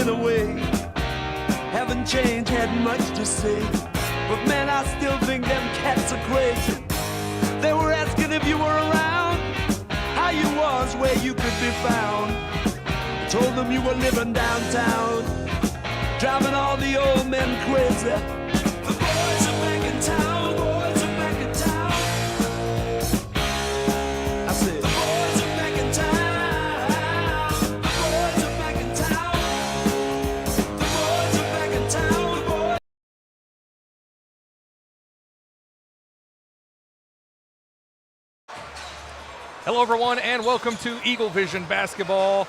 went away. Haven't changed, had much to say. But man, I still think them cats are crazy. They were asking if you were around, how you was, where you could be found. I told them you were living downtown, driving all the old men crazy. The boys are back in town, boys are back in town. I said, the boys are back in town. The boys are back in town. The boys are back in town. The boys. Hello, everyone, and welcome to EagleVision Basketball.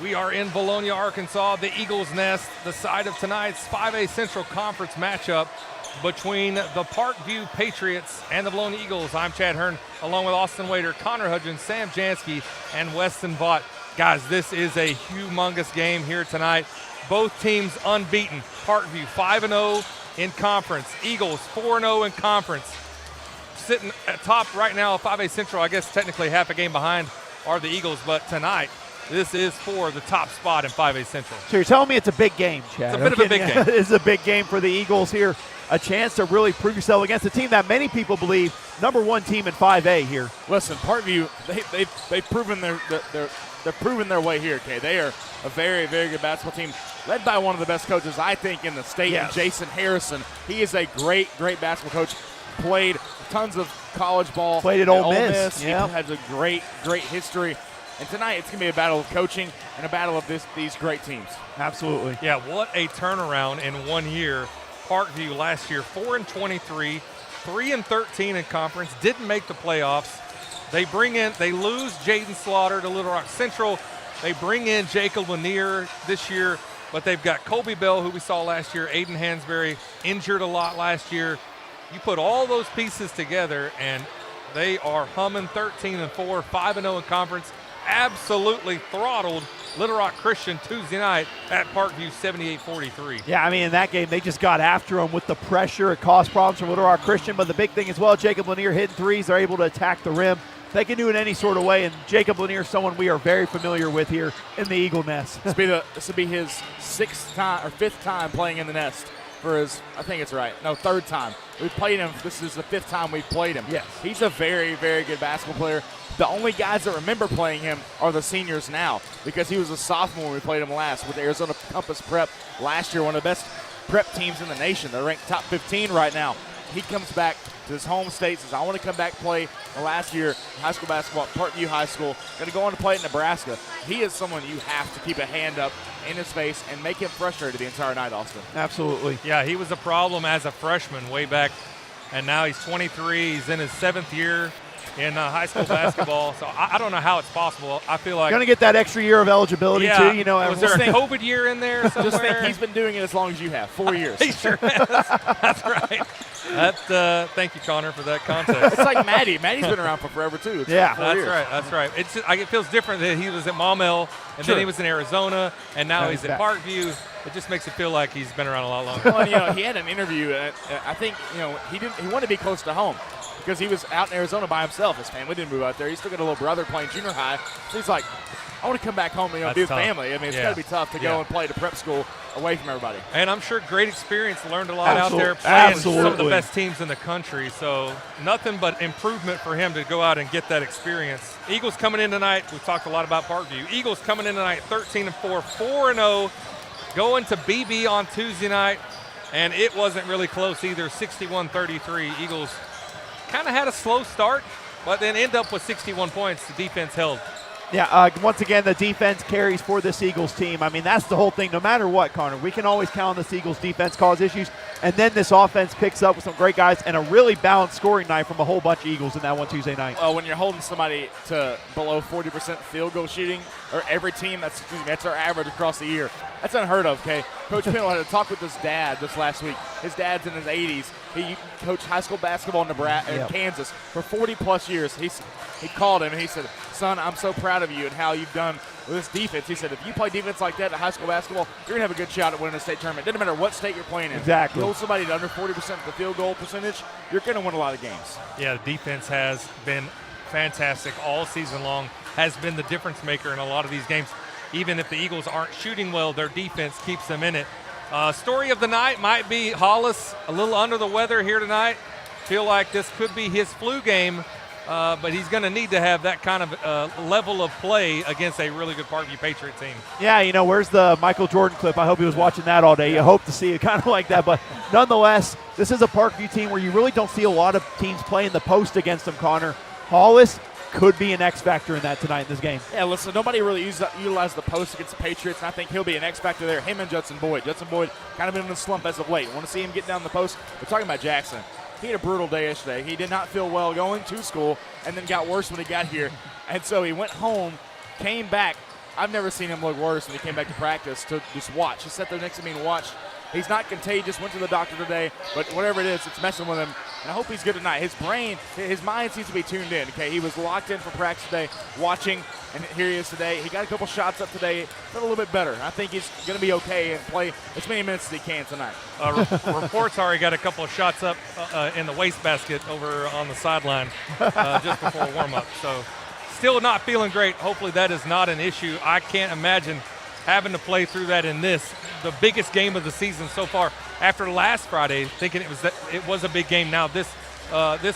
We are in Vilonia, Arkansas, the Eagles' Nest, the site of tonight's 5A Central Conference matchup between the Parkview Patriots and the Vilonia Eagles. I'm Chad Hearn, along with Austin Wader, Connor Hudgens, Sam Jansky, and Weston Vaught. Guys, this is a humongous game here tonight. Both teams unbeaten. Parkview 5-0 in conference. Eagles 4-0 in conference. Sitting at top right now of 5A Central, I guess technically half a game behind are the Eagles, but tonight this is for the top spot in 5A Central. So you're telling me it's a big game, Chad? It's a bit of a big game. It's a big game for the Eagles here. A chance to really prove yourself against a team that many people believe number one team in 5A here. Listen, Parkview, they've proven they're proving their way here. Okay, they are a very, very good basketball team, led by one of the best coaches I think in the state, yes. Jason Harrison. He is a great, great basketball coach. Played tons of college ball. Played at Ole Miss. He has a great, great history. And tonight it's going to be a battle of coaching and a battle of these great teams. Absolutely. Yeah, what a turnaround in 1 year. Parkview last year, 4-23, 3-13 in conference, didn't make the playoffs. They lose Jaden Slaughter to Little Rock Central. They bring in Jacob Lanier this year, but they've got Colby Bell, who we saw last year, Aiden Hansberry, injured a lot last year. You put all those pieces together, and they are humming 13-4, 5-0 in conference. Absolutely throttled Little Rock Christian Tuesday night at Parkview 78-43. Yeah, I mean, in that game, they just got after them with the pressure. It caused problems for Little Rock Christian, but the big thing as well, Jacob Lanier hitting threes. They're able to attack the rim. They can do it any sort of way, and Jacob Lanier is someone we are very familiar with here in the Eagle Nest. This will be his fifth time playing in the Nest for his, I think it's right, no, third time. We've played him. This is the fifth time we've played him. Yes. He's a very, very good basketball player. The only guys that remember playing him are the seniors now, because he was a sophomore when we played him last with Arizona Compass Prep last year, one of the best prep teams in the nation. They're ranked top 15 right now. He comes back to his home state, says, I want to come back play last year high school basketball at Parkview High School. Going to go on to play at Nebraska. He is someone you have to keep a hand up in his face and make him frustrated the entire night, Austin. Absolutely. Yeah, he was a problem as a freshman way back, and now he's 23. He's in his 7th year in high school basketball, so I don't know how it's possible. I feel like going to get that extra year of eligibility too. You know, was there a COVID year in there somewhere? Just think he's been doing it as long as you have, 4 years. He sure has. That's right. Thank you, Connor, for that context. It's like Maddie. Maddie's been around for forever too. It's yeah, 4 years. Right. That's right. It's just, it feels different that he was at Maumelle, and then he was in Arizona, and now he's at Parkview. It just makes it feel like he's been around a lot longer. Well, he had an interview. I think he wanted to be close to home, because he was out in Arizona by himself. His family didn't move out there. He's still got a little brother playing junior high. So he's like, I want to come back home and be with family. I mean, it's got to be tough to go and play at a prep school away from everybody. And I'm sure great experience, learned a lot out there playing some of the best teams in the country. So nothing but improvement for him to go out and get that experience. Eagles coming in tonight. We've talked a lot about Parkview. Eagles coming in tonight 13-4, 4-0, going to BB on Tuesday night. And it wasn't really close either, 61-33. Eagles kind of had a slow start, but then end up with 61 points. The defense held. Yeah, once again, the defense carries for this Eagles team. I mean, that's the whole thing. No matter what, Connor, we can always count on this Eagles defense cause issues, and then this offense picks up with some great guys and a really balanced scoring night from a whole bunch of Eagles in that one Tuesday night. Well, when you're holding somebody to below 40% field goal shooting, or every team, that's our average across the year. That's unheard of, okay? Coach Pennell had a talk with his dad this last week. His dad's in his 80s. He coached high school basketball in Kansas for 40-plus years. He called him and he said, son, I'm so proud of you and how you've done with this defense. He said, if you play defense like that at high school basketball, you're going to have a good shot at winning a state tournament. It doesn't matter what state you're playing in. Exactly. You hold somebody to under 40% of the field goal percentage, you're going to win a lot of games. Yeah, the defense has been fantastic all season long, has been the difference maker in a lot of these games. even if the Eagles aren't shooting well, their defense keeps them in it. Story of the night might be Hollis, a little under the weather here tonight. Feel like this could be his flu game, but he's going to need to have that kind of level of play against a really good Parkview Patriot team. Yeah, you know, where's the Michael Jordan clip? I hope he was watching that all day. You hope to see it kind of like that. But nonetheless, this is a Parkview team where you really don't see a lot of teams playing the post against them, Connor. Hollis could be an X factor in that tonight in this game. Yeah, listen, nobody really utilized the post against the Patriots, and I think he'll be an X factor there. Him and Judson Boyd. Judson Boyd kind of been in a slump as of late. Want to see him get down the post? We're talking about Jackson. He had a brutal day yesterday. He did not feel well going to school and then got worse when he got here. And so he went home, came back. I've never seen him look worse when he came back to practice to just watch. He sat there next to me and watched. He's not contagious, went to the doctor today, but whatever it is, it's messing with him. And I hope he's good tonight. His brain, his mind seems to be tuned in, okay? He was locked in for practice today, watching, and here he is today. He got a couple shots up today, felt a little bit better. I think he's going to be okay and play as many minutes as he can tonight. Reports are he got a couple of shots up in the wastebasket over on the sideline just before warm-up. So still not feeling great. Hopefully that is not an issue. I can't imagine having to play through that in this, the biggest game of the season so far. After last Friday, thinking it was a big game. Now this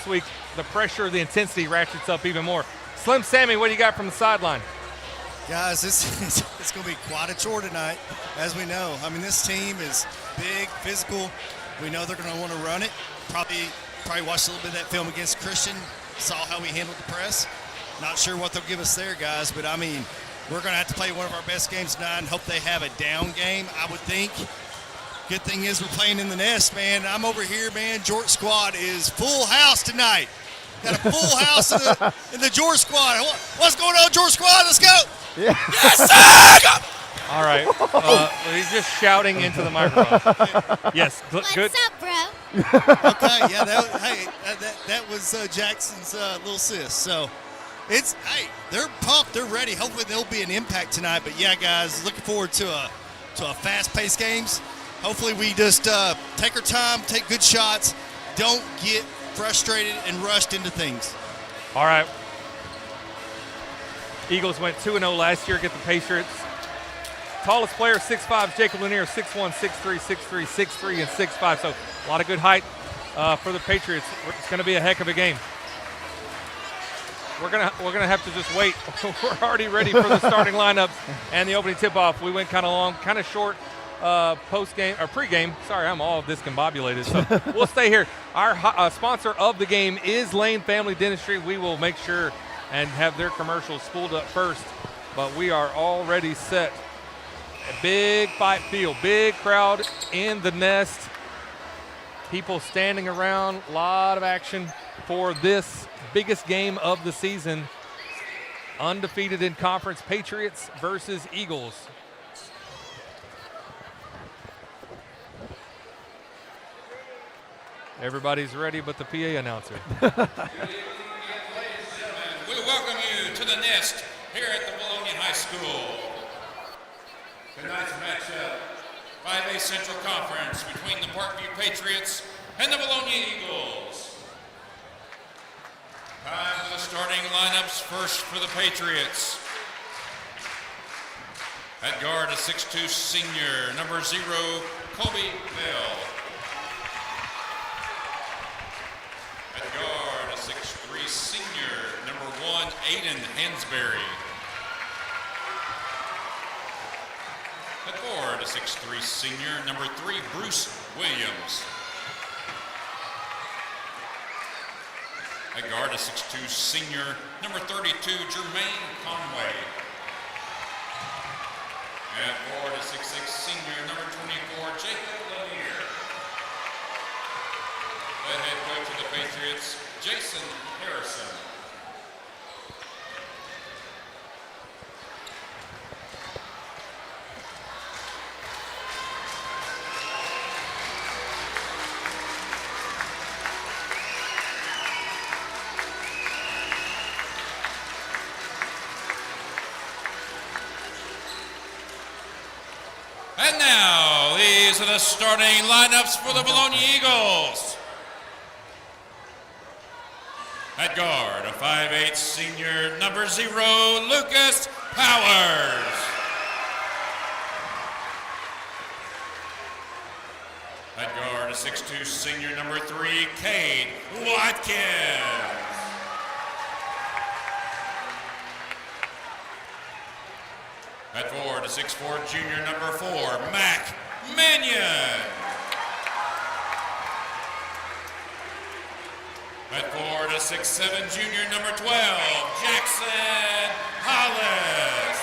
week, the pressure, the intensity ratchets up even more. Slim Sammy, what do you got from the sideline? Guys, it's going to be quite a chore tonight, as we know. I mean, this team is big, physical. We know they're going to want to run it. Probably watched a little bit of that film against Christian, saw how we handled the press. Not sure what they'll give us there, guys, but I mean, we're going to have to play one of our best games tonight and hope they have a down game, I would think. Good thing is we're playing in the nest, man. I'm over here, man. George squad is full house tonight. Got a full house in the George squad. What's going on, George squad? Let's go. Yeah. Yes, sir! All right. He's just shouting into the microphone. Yes, good. What's up, bro? Okay, yeah, that was Jackson's little sis. So they're pumped, they're ready. Hopefully there'll be an impact tonight. But yeah, guys, looking forward to a fast-paced games. Hopefully we just take our time, take good shots, don't get frustrated and rushed into things. All right. Eagles went 2-0 last year against the Patriots. Tallest player, 6'5", Jacob Lanier, 6'1", 6'3", 6'3", 6'3", and 6'5". So a lot of good height for the Patriots. It's going to be a heck of a game. We're gonna have to just wait. We're already ready for the starting lineups and the opening tip-off. We went kind of long, kind of short post-game or pre-game. Sorry, I'm all discombobulated. So we'll stay here. Our sponsor of the game is Lane Family Dentistry. We will make sure and have their commercials spooled up first, but we are already set. A big fight field, big crowd in the nest. People standing around, a lot of action for this biggest game of the season. Undefeated in conference, Patriots versus Eagles. Everybody's ready but the PA announcer. We welcome you to the nest here at the Vilonia High School. Tonight's matchup, 5A Central Conference between the Parkview Patriots and the Vilonia Eagles. Time for the starting lineups. First for the Patriots. At guard, a 6'2" senior, number 0, Kobe Bell. At guard, a 6'3" senior, number 1, Aiden Hansberry. At guard, a 6'3" senior, number 3, Bruce Williams. At guard, a 6'2" senior, number 32, Jermaine Conway. At guard, a 6'6" senior, number 24, Jacob Lanier. The head coach of the Patriots, Jason Harrison. And now, these are the starting lineups for the Vilonia Eagles. At guard, a 5'8" senior, number 0, Lucas Powers. At guard, a 6'2" senior number 3, Cade Watkins. At forward, a 6'4" junior number 4, Mac Mannion. At forward, a 6'7" junior number 12, Jackson Hollis.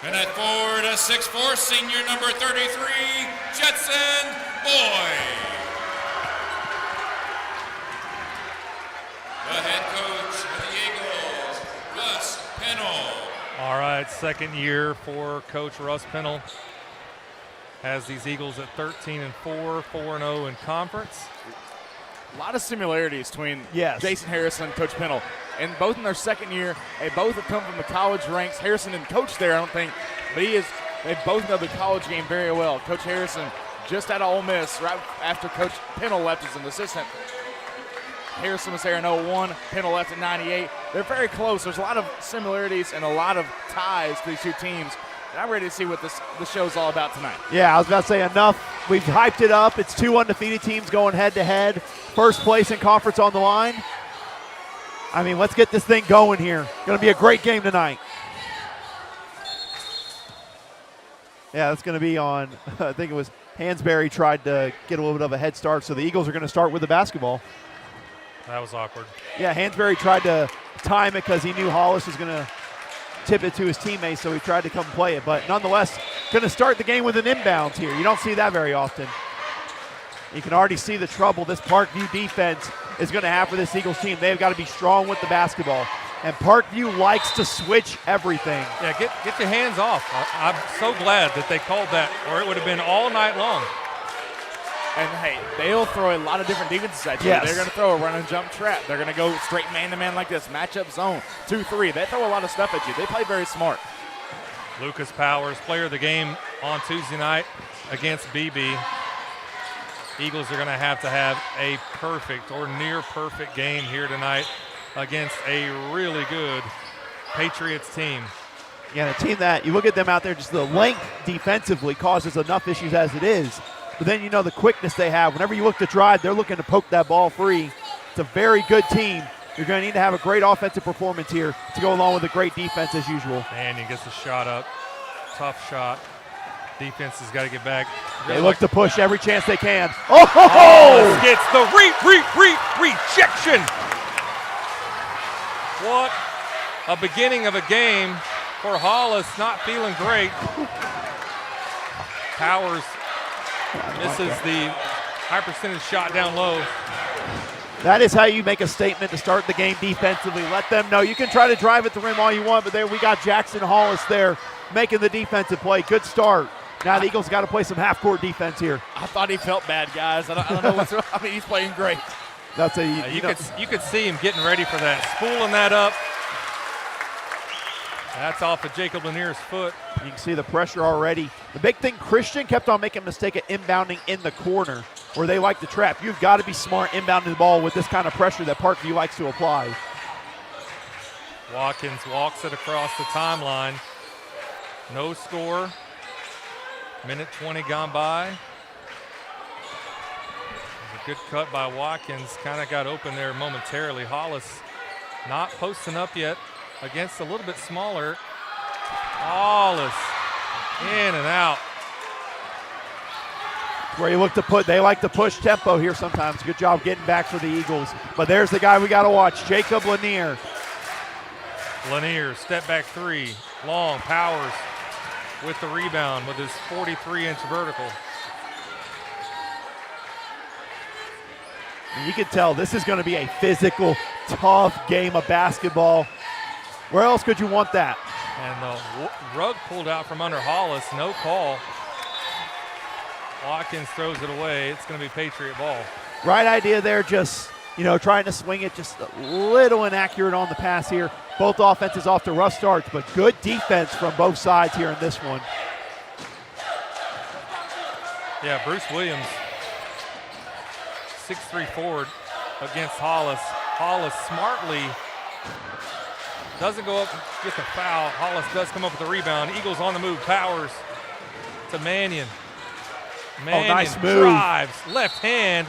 And at forward, a 6'4" senior number 33, Jetson Boyd. The head coach of the Eagles, Russ Pennell. All right, second year for Coach Russ Pennell. Has these Eagles at 13-4, 4-0 in conference. A lot of similarities between Yes. Jason Harrison and Coach Pennell. And both in their second year, they both have come from the college ranks. Harrison didn't coach there, I don't think, but they both know the college game very well. Coach Harrison just out of Ole Miss right after Coach Pennell left as an assistant. Harrison was there in 01, Pennell left in 98. They're very close. There's a lot of similarities and a lot of ties to these two teams. And I'm ready to see what this show's all about tonight. Yeah, I was about to say enough. We've hyped it up. It's two undefeated teams going head-to-head. First place in conference on the line. I mean, let's get this thing going here. Going to be a great game tonight. Yeah, that's going to be on, I think it was Hansberry tried to get a little bit of a head start, so the Eagles are going to start with the basketball. That was awkward. Yeah, Hansberry tried to time it because he knew Hollis was going to tip it to his teammates, so he tried to come play it. But nonetheless, going to start the game with an inbound here. You don't see that very often. You can already see the trouble this Parkview defense is going to have for this Eagles team. They've got to be strong with the basketball. And Parkview likes to switch everything. Yeah, get your hands off. I'm so glad that they called that, or it would have been all night long. And, hey, they'll throw a lot of different defenses at you. Yes. They're going to throw a run and jump trap. They're going to go straight man-to-man like this, matchup zone, 2-3. They throw a lot of stuff at you. They play very smart. Lucas Powers, player of the game on Tuesday night against BB. Eagles are going to have a perfect or near perfect game here tonight against a really good Patriots team. Yeah, a team that, you look at them out there, just the length defensively causes enough issues as it is. But then you know the quickness they have. Whenever you look to drive, they're looking to poke that ball free. It's a very good team. You're going to need to have a great offensive performance here to go along with a great defense as usual. Mannion gets the shot up. Tough shot. Defense has got to get back. They look to push every chance they can. Oh! Gets the rejection. What a beginning of a game for Hollis, not feeling great. Powers misses the high percentage shot down low. That is how you make a statement to start the game defensively. Let them know you can try to drive at the rim all you want, but there we got Jackson Hollis there making the defensive play. Good start. Now the Eagles got to play some half-court defense here. I thought he felt bad, guys. I don't know what's wrong. I mean, he's playing great. That's you could see him getting ready for that, spooling that up. That's off of Jacob Lanier's foot. You can see the pressure already. The big thing, Christian kept on making a mistake of inbounding in the corner where they like to trap. You've got to be smart inbounding the ball with this kind of pressure that Parkview likes to apply. Watkins walks it across the timeline. No score. Minute 20 gone by. A good cut by Watkins. Kind of got open there momentarily. Hollis not posting up yet against a little bit smaller. Hollis in and out. Where you look to put, they like to push tempo here sometimes. Good job getting back for the Eagles. But there's the guy we got to watch, Jacob Lanier. Lanier, step back three. Long, Powers with the rebound with his 43-inch vertical. And you can tell this is going to be a physical, tough game of basketball. Where else could you want that? And the rug pulled out from under Hollis, no call. Watkins throws it away. It's going to be Patriot ball. Right idea there, just, trying to swing it just a little inaccurate on the pass here. Both offenses off to rough starts, but good defense from both sides here in this one. Yeah, Bruce Williams, 6'3" forward against Hollis. Hollis smartly doesn't go up with the foul. Hollis does come up with the rebound. Eagles on the move. Powers to Mannion. Nice move. Drives, left hand,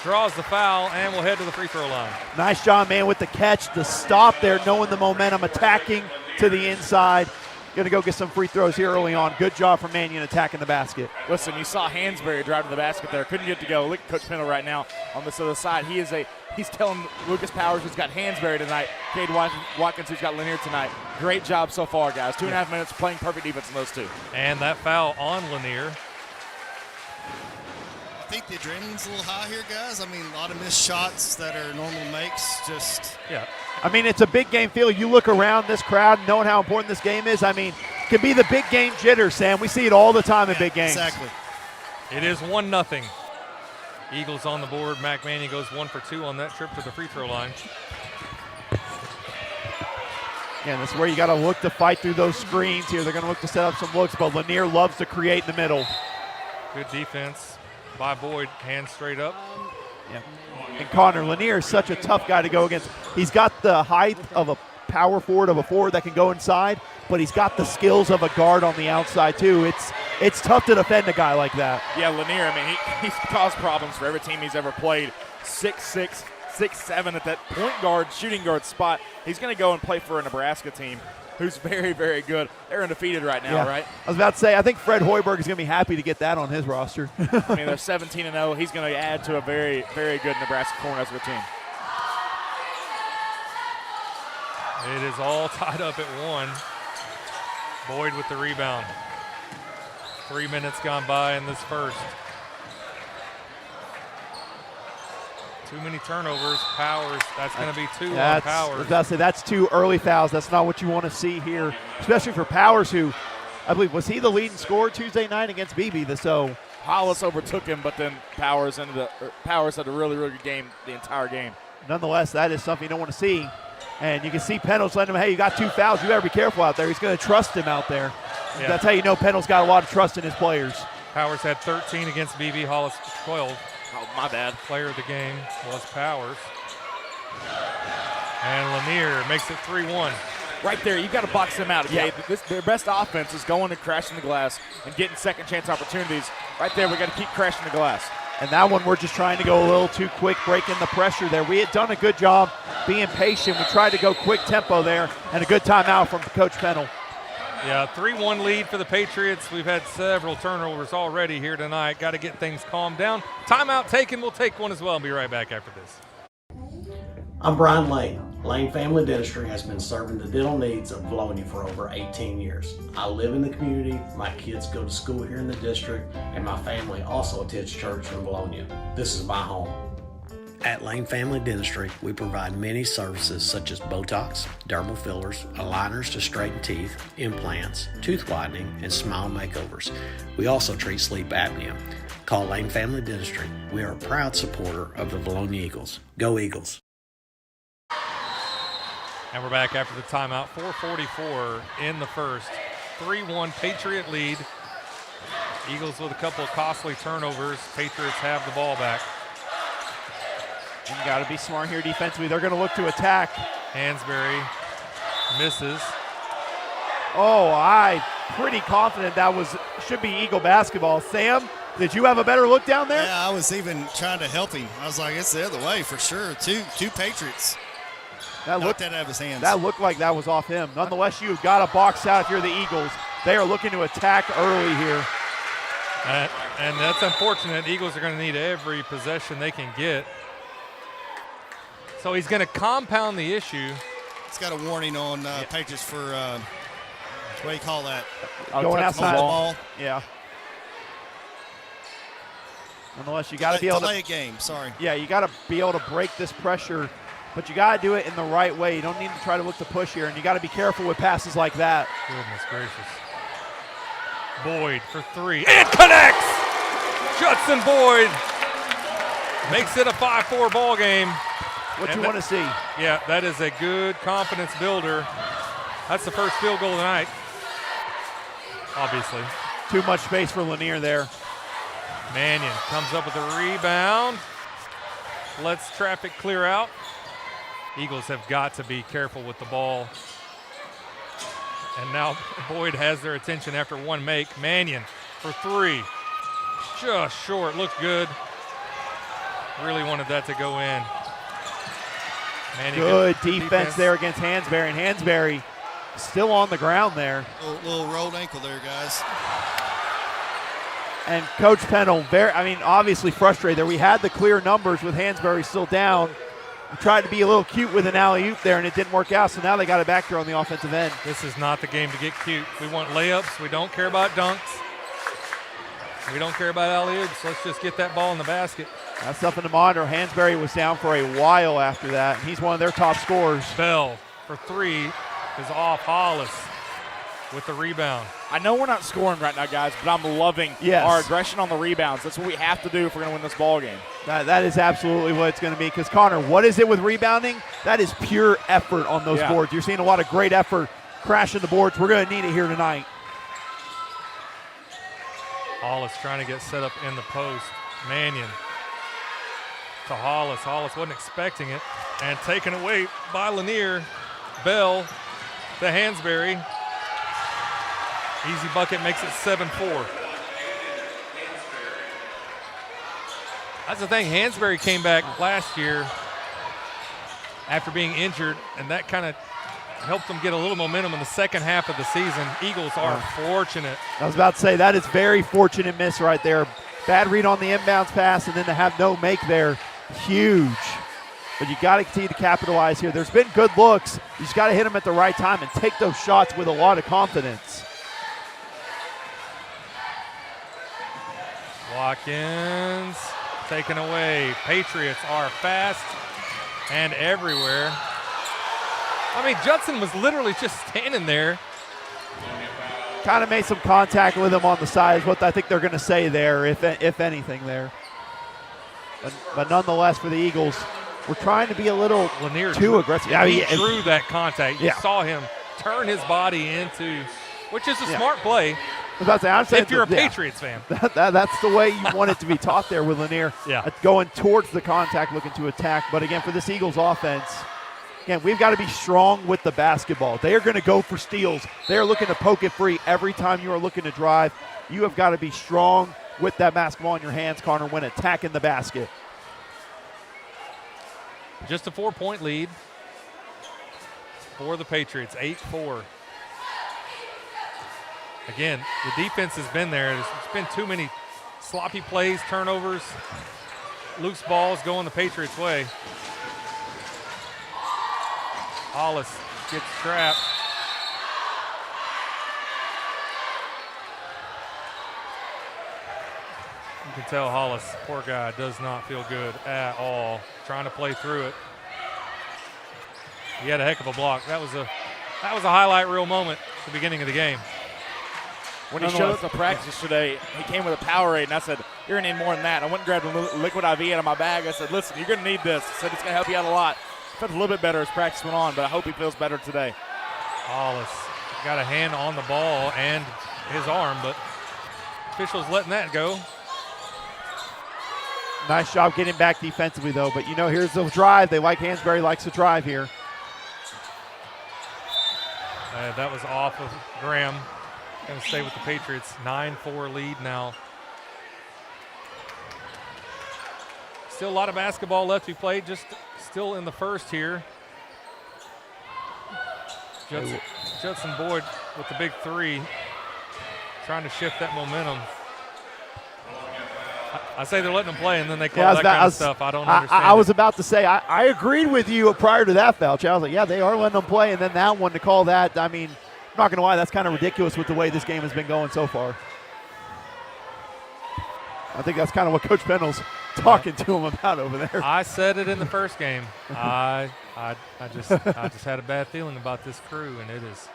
draws the foul, and will head to the free throw line. Nice job, man, with the catch, the stop there, knowing the momentum, attacking to the inside. Going to go get some free throws here early on. Good job from Mannion attacking the basket. Listen, you saw Hansberry drive to the basket there. Couldn't get to go. Look at Coach Pendle right now on this other side. He's telling Lucas Powers, who's got Hansberry tonight, Cade Watkins, who's got Lanier tonight. Great job so far, guys. 2.5 minutes playing perfect defense in those two. And that foul on Lanier. I think the adrenaline's a little high here, guys. I mean, a lot of missed shots that are normal makes. Yeah. I mean, it's a big game feel. You look around this crowd, knowing how important this game is. I mean, it can be the big game jitter, Sam. We see it all the time in big games. Exactly. It is 1-0. Eagles on the board. Mac Mannion goes 1 for 2 on that trip to the free throw line. Yeah, this is where you got to look to fight through those screens here. They're going to look to set up some looks, but Lanier loves to create in the middle. Good defense by Boyd. Hands straight up. Yeah. And Connor, Lanier is such a tough guy to go against. He's got the height of a power forward, of a forward that can go inside, but he's got the skills of a guard on the outside too. It's tough to defend a guy like that. Yeah, Lanier, I mean, he's caused problems for every team he's ever played. 6'6", 6'7" at that point guard, shooting guard spot. He's going to go and play for a Nebraska team who's very, very good. They're undefeated right now, right? I was about to say, I think Fred Hoiberg is going to be happy to get that on his roster. I mean, they're 17-0. He's going to add to a very, very good Nebraska Cornhusker team. It is all tied up at 1. Boyd with the rebound. 3 minutes gone by in this first. Too many turnovers. Powers, that's going to be 2 on Powers. I was about to say, that's 2 early fouls. That's not what you want to see here, especially for Powers, who I believe, was he the leading scorer Tuesday night against BB? So Hollis overtook him, but then Powers had a really, really good game the entire game. Nonetheless, that is something you don't want to see. And you can see Pendle's letting him, hey, you got 2 fouls. You better be careful out there. He's going to trust him out there. Yeah. That's how you know Pendle's got a lot of trust in his players. Powers had 13 against BB. Hollis 12. Oh, my bad. Player of the game was Powers. And Lanier makes it 3-1. Right there, you got to box them out, okay? Yeah. Their best offense is going and crashing the glass and getting second chance opportunities. Right there, we got to keep crashing the glass. And that one, we're just trying to go a little too quick, breaking the pressure there. We had done a good job being patient. We tried to go quick tempo there, and a good timeout from Coach Pendle. Yeah, 3-1 lead for the Patriots. We've had several turnovers already here tonight. Got to get things calmed down. Timeout taken. We'll take one as well and be right back after this. I'm Brian Lane. Lane Family Dentistry has been serving the dental needs of Vilonia for over 18 years. I live in the community, my kids go to school here in the district, and my family also attends church in Vilonia. This is my home. At Lane Family Dentistry, we provide many services such as Botox, dermal fillers, aligners to straighten teeth, implants, tooth whitening, and smile makeovers. We also treat sleep apnea. Call Lane Family Dentistry. We are a proud supporter of the Vilonia Eagles. Go Eagles! And we're back after the timeout. 4:44 in the first. 3-1 Patriot lead. Eagles with a couple of costly turnovers. Patriots have the ball back. You got to be smart here defensively. They're going to look to attack. Hansberry misses. Oh, I'm pretty confident that should be Eagle basketball. Sam, did you have a better look down there? Yeah, I was even trying to help him. I was like, it's the other way for sure. Two Patriots. That knocked that out of his hands. That looked like that was off him. Nonetheless, you've got to box out if you're the Eagles. They are looking to attack early here. And that's unfortunate. Eagles are going to need every possession they can get. So he's going to compound the issue. It's got a warning on Patriots for, what do you call that? Going outside the ball. Yeah. Nonetheless, you got to be able to delay a game. Sorry. Yeah, you got to be able to break this pressure, but you got to do it in the right way. You don't need to try to look to push here, and you got to be careful with passes like that. Goodness gracious. Boyd for 3 and connects. Judson Boyd makes it a 5-4 ball game. What you want to see? Yeah, that is a good confidence builder. That's the first field goal tonight, obviously. Too much space for Lanier there. Mannion comes up with a rebound. Lets traffic clear out. Eagles have got to be careful with the ball. And now Boyd has their attention after one make. Mannion for three. Just short, looked good. Really wanted that to go in. Good defense there against Hansberry, and Hansberry still on the ground there. Little rolled ankle there, guys. And Coach Pennell, obviously frustrated there. We had the clear numbers with Hansberry still down. We tried to be a little cute with an alley-oop there, and it didn't work out, so now they got it back here on the offensive end. This is not the game to get cute. We want layups. We don't care about dunks. We don't care about alley-oops. Let's just get that ball in the basket. That's something to monitor. Hansberry was down for a while after that, and he's one of their top scorers. Bell for three is off. Hollis with the rebound. I know we're not scoring right now, guys, but I'm loving our aggression on the rebounds. That's what we have to do if we're going to win this ball game. That is absolutely what it's going to be. Because, Connor, what is it with rebounding? That is pure effort on those boards. You're seeing a lot of great effort crashing the boards. We're going to need it here tonight. Hollis trying to get set up in the post. Mannion to Hollis. Hollis wasn't expecting it. And taken away by Lanier. Bell to Hansberry. Easy bucket makes it 7-4. That's the thing. Hansberry came back last year after being injured, and that kind of helped them get a little momentum in the second half of the season. Eagles are fortunate. I was about to say, that is very fortunate miss right there. Bad read on the inbounds pass, and then to have no make there, huge. But you got to continue to capitalize here. There's been good looks. You just got to hit them at the right time and take those shots with a lot of confidence. Watkins taken away. Patriots are fast and everywhere. I mean, Judson was literally just standing there. Kind of made some contact with him on the side is what I think they're going to say there, if anything there. But nonetheless, for the Eagles, we're trying to be a little too aggressive. He drew that contact. You saw him turn his body into, which is a smart play. If you're a Patriots fan. That's the way you want it to be taught there with Lanier. Going towards the contact, looking to attack. But again, for this Eagles offense, again, we've got to be strong with the basketball. They are going to go for steals. They are looking to poke it free every time you are looking to drive. You have got to be strong with that basketball in your hands, Connor, when attacking the basket. Just a 4-point lead for the Patriots, 8-4. Again, the defense has been there. It's been too many sloppy plays, turnovers, loose balls going the Patriots' way. Hollis gets trapped. You can tell Hollis, poor guy, does not feel good at all. Trying to play through it. He had a heck of a block. That was a highlight reel moment at the beginning of the game. When he showed up to practice today, he came with a Powerade, and I said, you're going to need more than that. I went and grabbed a liquid IV out of my bag. I said, listen, you're going to need this. I said, it's going to help you out a lot. Felt a little bit better as practice went on, but I hope he feels better today. Hollis got a hand on the ball and his arm, but officials letting that go. Nice job getting back defensively, though. But, here's the drive. They like Hansberry likes to drive here. That was off of Graham. Going to stay with the Patriots. 9-4 lead now. Still a lot of basketball left to be played. Just still in the first here. Judson Boyd with the big three. Trying to shift that momentum. I say they're letting them play, and then they call that kind of stuff. I don't understand. I was about to say, I agreed with you prior to that foul. I was like, yeah, they are letting them play, and then that one to call that, I mean, I'm not going to lie, that's kind of ridiculous with the way this game has been going so far. I think that's kind of what Coach Pennell's talking to him about over there. I said it in the first game. I just had a bad feeling about this crew, and it is.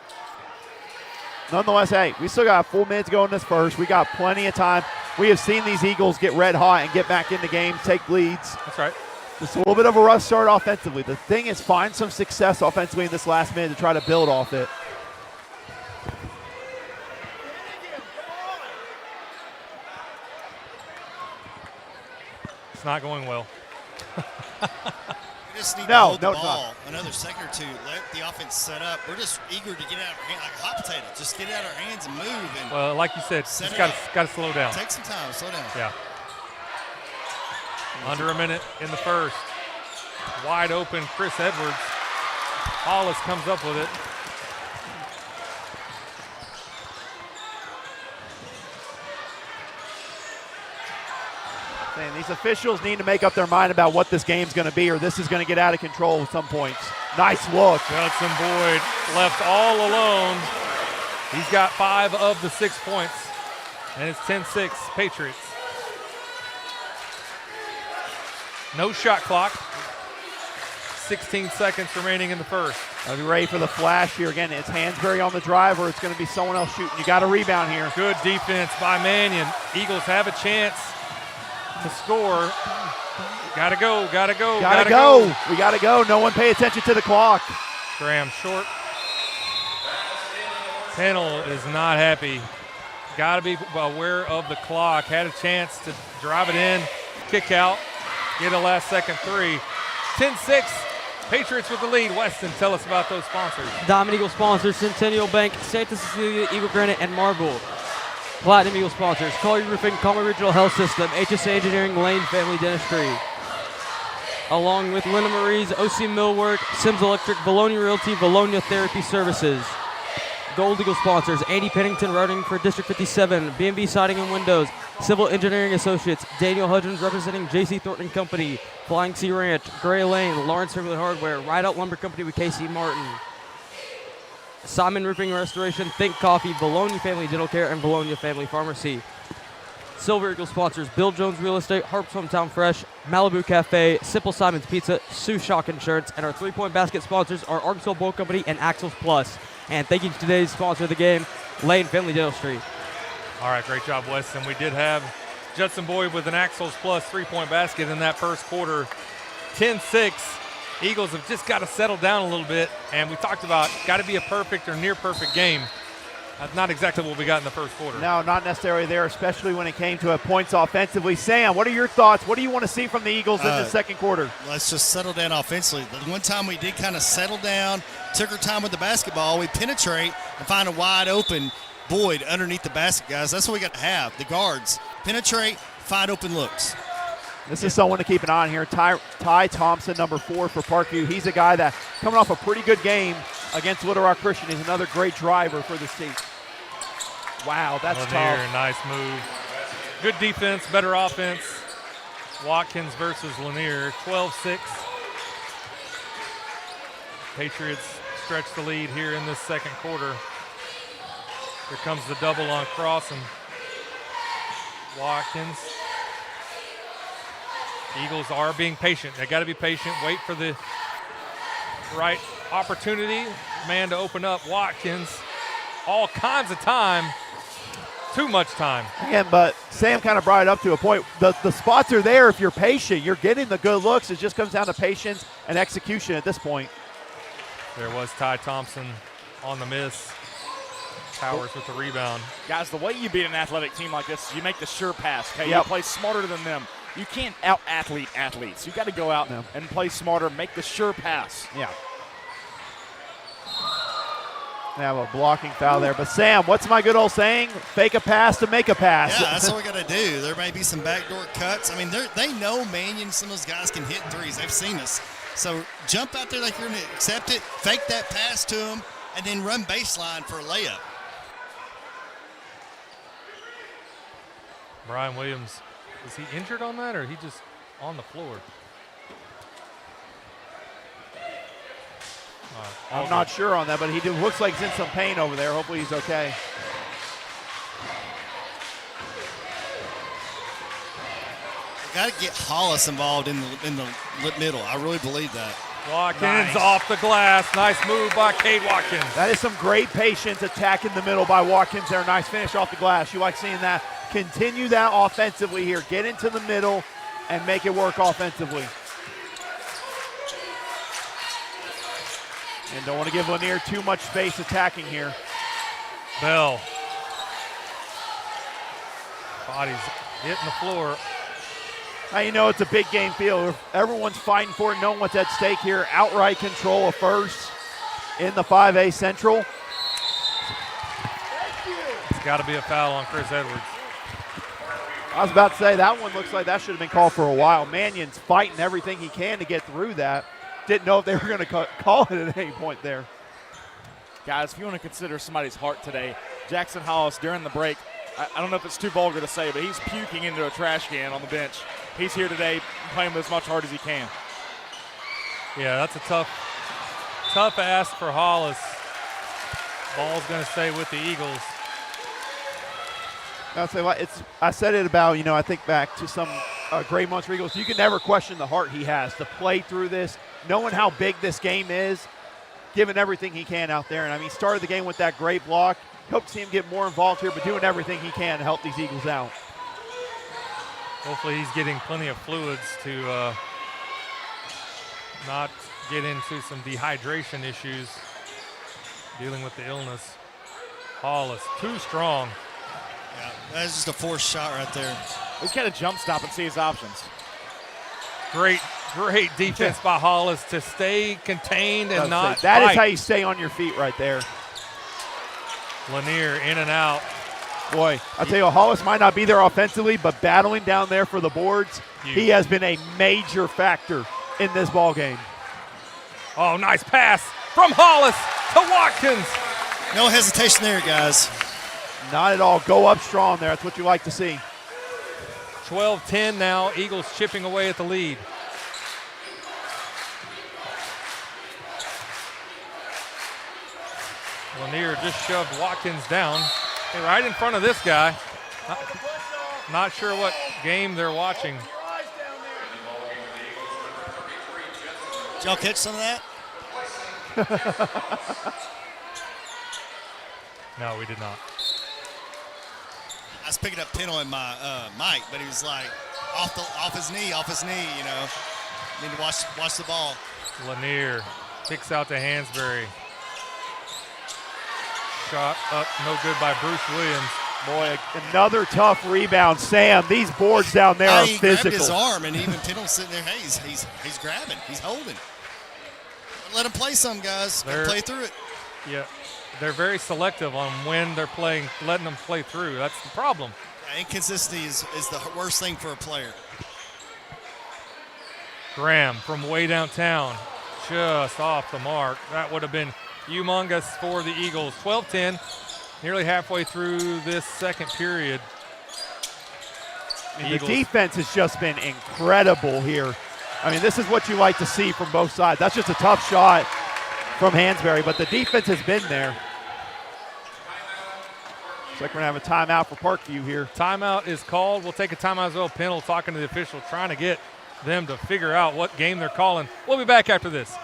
Nonetheless, hey, we still got 4 minutes to go in this first. We got plenty of time. We have seen these Eagles get red hot and get back in the game, take leads. That's right. Just a little bit of a rough start offensively. The thing is, find some success offensively in this last minute to try to build off it. It's not going well. We just need to No, hold the no, it's ball another second or two. Let the offense set up. We're just eager to get out of our hands like a hot potato. Just get out of our hands and move. And Well, like you said, Set just it got to slow down. take some time. Slow down. Yeah. Under a minute in the first. Wide open, Chris Edwards. Hollis comes up with it. Man, these officials need to make up their mind about what this game's going to be, or this is going to get out of control at some points. Nice look. Judson Boyd left all alone. He's got 5 of the 6 points, and it's 10-6 Patriots. No shot clock. 16 seconds remaining in the first. I'll be ready for the flash here. Again, it's Hansberry on the drive, or it's going to be someone else shooting. You got a rebound here. Good defense by Mannion. Eagles have a chance to score. Gotta go. We got to go. No one pay attention to the clock. Graham short. Pennell is not happy. Got to be aware of the clock. Had a chance to drive it in, kick out, get a last second three. 10-6, Patriots with the lead. Weston, tell us about those sponsors. Diamond Eagle sponsors Centennial Bank, Santa Cecilia, Eagle Granite, and Marble. Platinum Eagle sponsors Collier Roofing, Comer Regional Health System, HSA Engineering, Lane Family Dentistry. Along with Linda Marie's OC Millwork, Sims Electric, Vilonia Realty, Vilonia Therapy Services. Gold Eagle sponsors Andy Pennington routing for District 57, B&B Siding and Windows, Civil Engineering Associates, Daniel Hudgens representing J.C. Thornton and Company, Flying Sea Ranch, Gray Lane, Lawrence Circular Hardware, Rideout Lumber Company with Casey Martin, Simon Roofing and Restoration, Think Coffee, Vilonia Family Dental Care, and Vilonia Family Pharmacy. Silver Eagle sponsors Bill Jones Real Estate, Harp's Hometown Fresh, Malibu Cafe, Simple Simon's Pizza, Sue Shock Insurance, and our three-point basket sponsors are Arkansas Bowl Company and Axles Plus. And thank you to today's sponsor of the game, Lane Family Dentistry. All right, great job, Weston. We did have Judson Boyd with an Axles Plus three-point basket in that first quarter. 10-6. Eagles have just got to settle down a little bit, and we talked about got to be a perfect or near-perfect game. That's not exactly what we got in the first quarter. No, not necessarily there, especially when it came to points offensively. Sam, what are your thoughts? What do you want to see from the Eagles in the second quarter? Let's just settle down offensively. The one time we did kind of settle down, took our time with the basketball, we penetrate and find a wide open Boyd underneath the basket, guys. That's what we got to have. The guards penetrate, find open looks. This is someone to keep an eye on here. Ty Thompson, number 4 for Parkview. He's a guy that, coming off a pretty good game against Little Rock Christian, is another great driver for this team. Wow, that's Lanier, tough. nice move. Good defense, better offense. Watkins versus Lanier, 12-6. Patriots stretch the lead here in this second quarter. Here comes the double on Cross and Watkins. Eagles are being patient. They got to be patient, wait for the right opportunity, man to open up. Watkins, all kinds of time, too much time. Again, but Sam kind of brought it up to a point. The spots are there if you're patient. You're getting the good looks. It just comes down to patience and execution at this point. There was Ty Thompson on the miss. Powers with the rebound. Guys, the way you beat an athletic team like this, you make the sure pass, okay? Yep. You play smarter than them. You can't out-athlete athletes. You got to go out and play smarter, make the sure pass. Yeah. They have a blocking foul there. But, Sam, what's my good old saying? Fake a pass to make a pass. Yeah, that's what we got to do. There may be some backdoor cuts. I mean, they know Mannion, some of those guys can hit threes. They've seen us. So jump out there like you're going to accept it, fake that pass to them, and then run baseline for a layup. Brian Williams, is he injured on that or he just on the floor? I'm not sure on that, but he looks like he's in some pain over there. Hopefully he's okay. Got to get Hollis involved in the middle. I really believe that. Watkins off the glass. Nice move by Cade Watkins. That is some great patience attacking the middle by Watkins there. Nice finish off the glass. You like seeing that. Continue that offensively here. Get into the middle and make it work offensively. And don't want to give Lanier too much space attacking here. Bell. Body's hitting the floor. Now you know it's a big game field. Everyone's fighting for it, knowing what's at stake here. Outright control of first in the 5A Central. It's got to be a foul on Chris Edwards. I was about to say, that one looks like that should have been called for a while. Mannion's fighting everything he can to get through that. Didn't know if they were going to call it at any point there. Guys, if you want to consider somebody's heart today, Jackson Hollis during the break, I don't know if it's too vulgar to say, but he's puking into a trash can on the bench. He's here today playing with as much heart as he can. Yeah, that's a tough ask for Hollis. Ball's going to stay with the Eagles. I said it about, I think back to some great months for Eagles. You can never question the heart he has to play through this, knowing how big this game is, giving everything he can out there. And he started the game with that great block. Hope to see him get more involved here, but doing everything he can to help these Eagles out. Hopefully he's getting plenty of fluids to not get into some dehydration issues, dealing with the illness. Hollis, too strong. Yeah, that's just a forced shot right there. He's got to jump stop and see his options. Great defense by Hollis to stay contained and not That fight. is how you stay on your feet right there. Lanier in and out. Boy, I tell you what, Hollis might not be there offensively, but battling down there for the boards, he has been a major factor in this ball game. Oh, nice pass from Hollis to Watkins. No hesitation there, guys. Not at all. Go up strong there. That's what you like to see. 12-10 now. Eagles chipping away at the lead. Lanier just shoved Watkins down right in front of this guy. Not sure what game they're watching. Did y'all catch some of that? No, we did not. I was picking up Pennell in my mic, but he was like off his knee, Need to watch the ball. Lanier kicks out to Hansberry. Shot up, no good by Bruce Williams. Boy, another tough rebound. Sam, these boards down there are he physical. Grabbed his arm, and even Pennell's sitting there. Hey, he's grabbing, he's holding. Let him play some, guys. Let him play through it. Yeah, they're very selective on when they're playing, letting them play through. That's the problem. Yeah, inconsistency is the worst thing for a player. Graham from way downtown, just off the mark. That would have been humongous for the Eagles. 12-10, nearly halfway through this second period. The defense has just been incredible here. This is what you like to see from both sides. That's just a tough shot from Hansberry, but the defense has been there. Looks like we're going to have a timeout for Parkview here. Timeout is called. We'll take a timeout as well. Pennell talking to the official, trying to get them to figure out what game they're calling. We'll be back after this.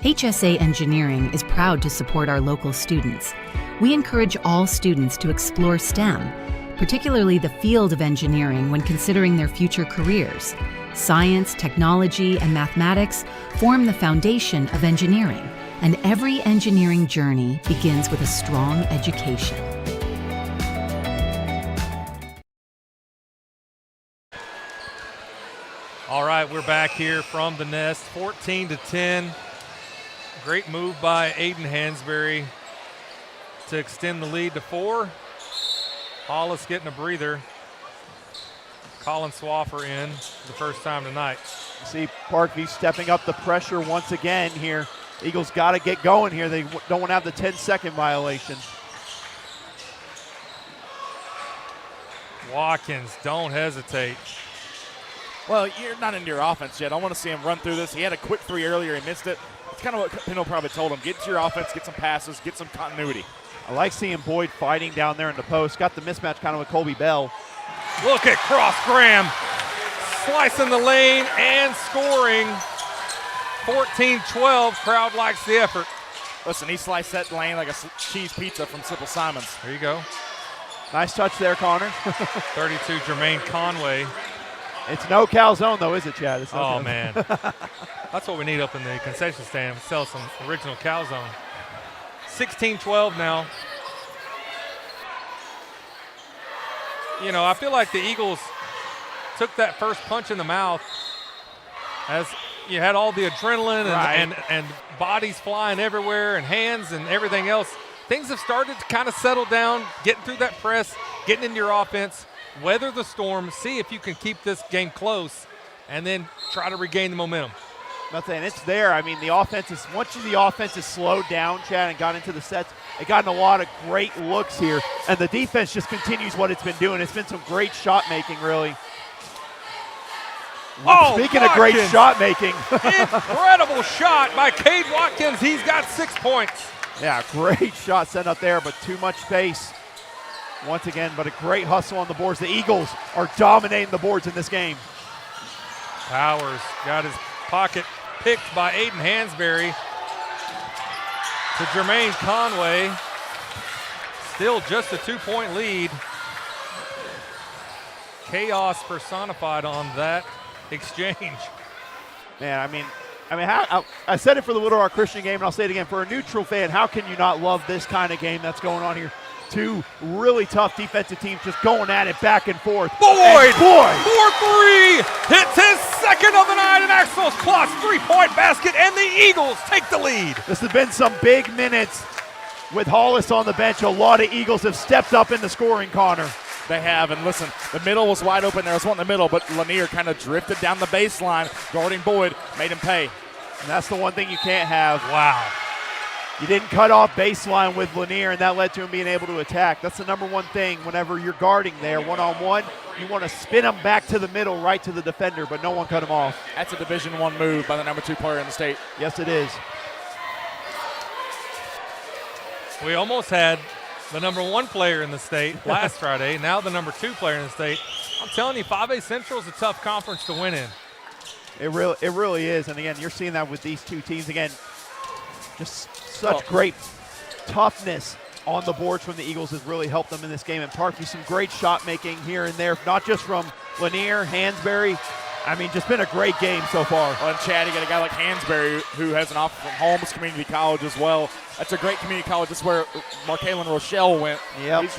HSA Engineering is proud to support our local students. We encourage all students to explore STEM, particularly the field of engineering when considering their future careers. Science, technology, and mathematics form the foundation of engineering, and every engineering journey begins with a strong education. All right, we're back here from the Nest, 14-10. Great move by Aiden Hansberry to extend the lead to 4. Hollis getting a breather. Colin Swaffer in the first time tonight. See Parkview stepping up the pressure once again here. Eagles got to get going here. They don't want to have the 10-second violation. Watkins, don't hesitate. Well, you're not into your offense yet. I want to see him run through this. He had a quick 3 earlier. He missed it. It's kind of what Pennell probably told him. Get to your offense, get some passes, get some continuity. I like seeing Boyd fighting down there in the post. Got the mismatch kind of with Colby Bell. Look at Cross Graham slicing the lane and scoring. 14-12, crowd likes the effort. Listen, he sliced that lane like a cheese pizza from Simple Simons. There you go. Nice touch there, Connor. 32, Jermaine Conway. It's no calzone, though, is it, Chad? It's no Oh, calzone. man. That's what we need up in the concession stand. Sell some original calzone. 16-12 now. You know, I feel like the Eagles took that first punch in the mouth as you had all the adrenaline and bodies flying everywhere and hands and everything else. Things have started to kind of settle down, getting through that press, getting into your offense, weather the storm, see if you can keep this game close, and then try to regain the momentum. Nothing. It's there. I mean, the offense is, once the offense is slowed down, Chad, and got into the sets, it got in a lot of great looks here. And the defense just continues what it's been doing. It's been some great shot making, really. Oh, speaking of great Watkins. shot making. Incredible shot by Cade Watkins. He's got 6 points. Yeah, great shot sent up there, but too much space. Once again, but a great hustle on the boards. The Eagles are dominating the boards in this game. Powers got his pocket picked by Aiden Hansberry to Jermaine Conway. Still just a 2-point lead. Chaos personified on that exchange. Man, I mean, I said it for the Little Rock Christian game, and I'll say it again. For a neutral fan, how can you not love this kind of game that's going on here? Two really tough defensive teams just going at it back and forth. Boyd! 4-3! Hits his second of the night, and Axel's plus 3-point basket, and the Eagles take the lead. This has been some big minutes with Hollis on the bench. A lot of Eagles have stepped up in the scoring, Connor. They have, and listen, the middle was wide open. There was one in the middle, but Lanier kind of drifted down the baseline, guarding Boyd, made him pay. And that's the one thing you can't have. Wow. You didn't cut off baseline with Lanier, and that led to him being able to attack. That's the number one thing whenever you're guarding there one-on-one. You want to spin them back to the middle, right to the defender, but no one cut him off. That's a Division I move by the number 2 player in the state. Yes, it is. We almost had the number 1 player in the state last Friday, now the number 2 player in the state. I'm telling you, 5A Central is a tough conference to win in. It really is, and again, you're seeing that with these two teams. Again, just such great toughness on the boards from the Eagles has really helped them in this game. And Parkview, some great shot making here and there, not just from Lanier, Hansberry. I mean, just been a great game so far. Well, and Chad, you got a guy like Hansberry who has an offer from Holmes Community College as well. That's a great community college. That's where Markalen Rochelle went. Yep.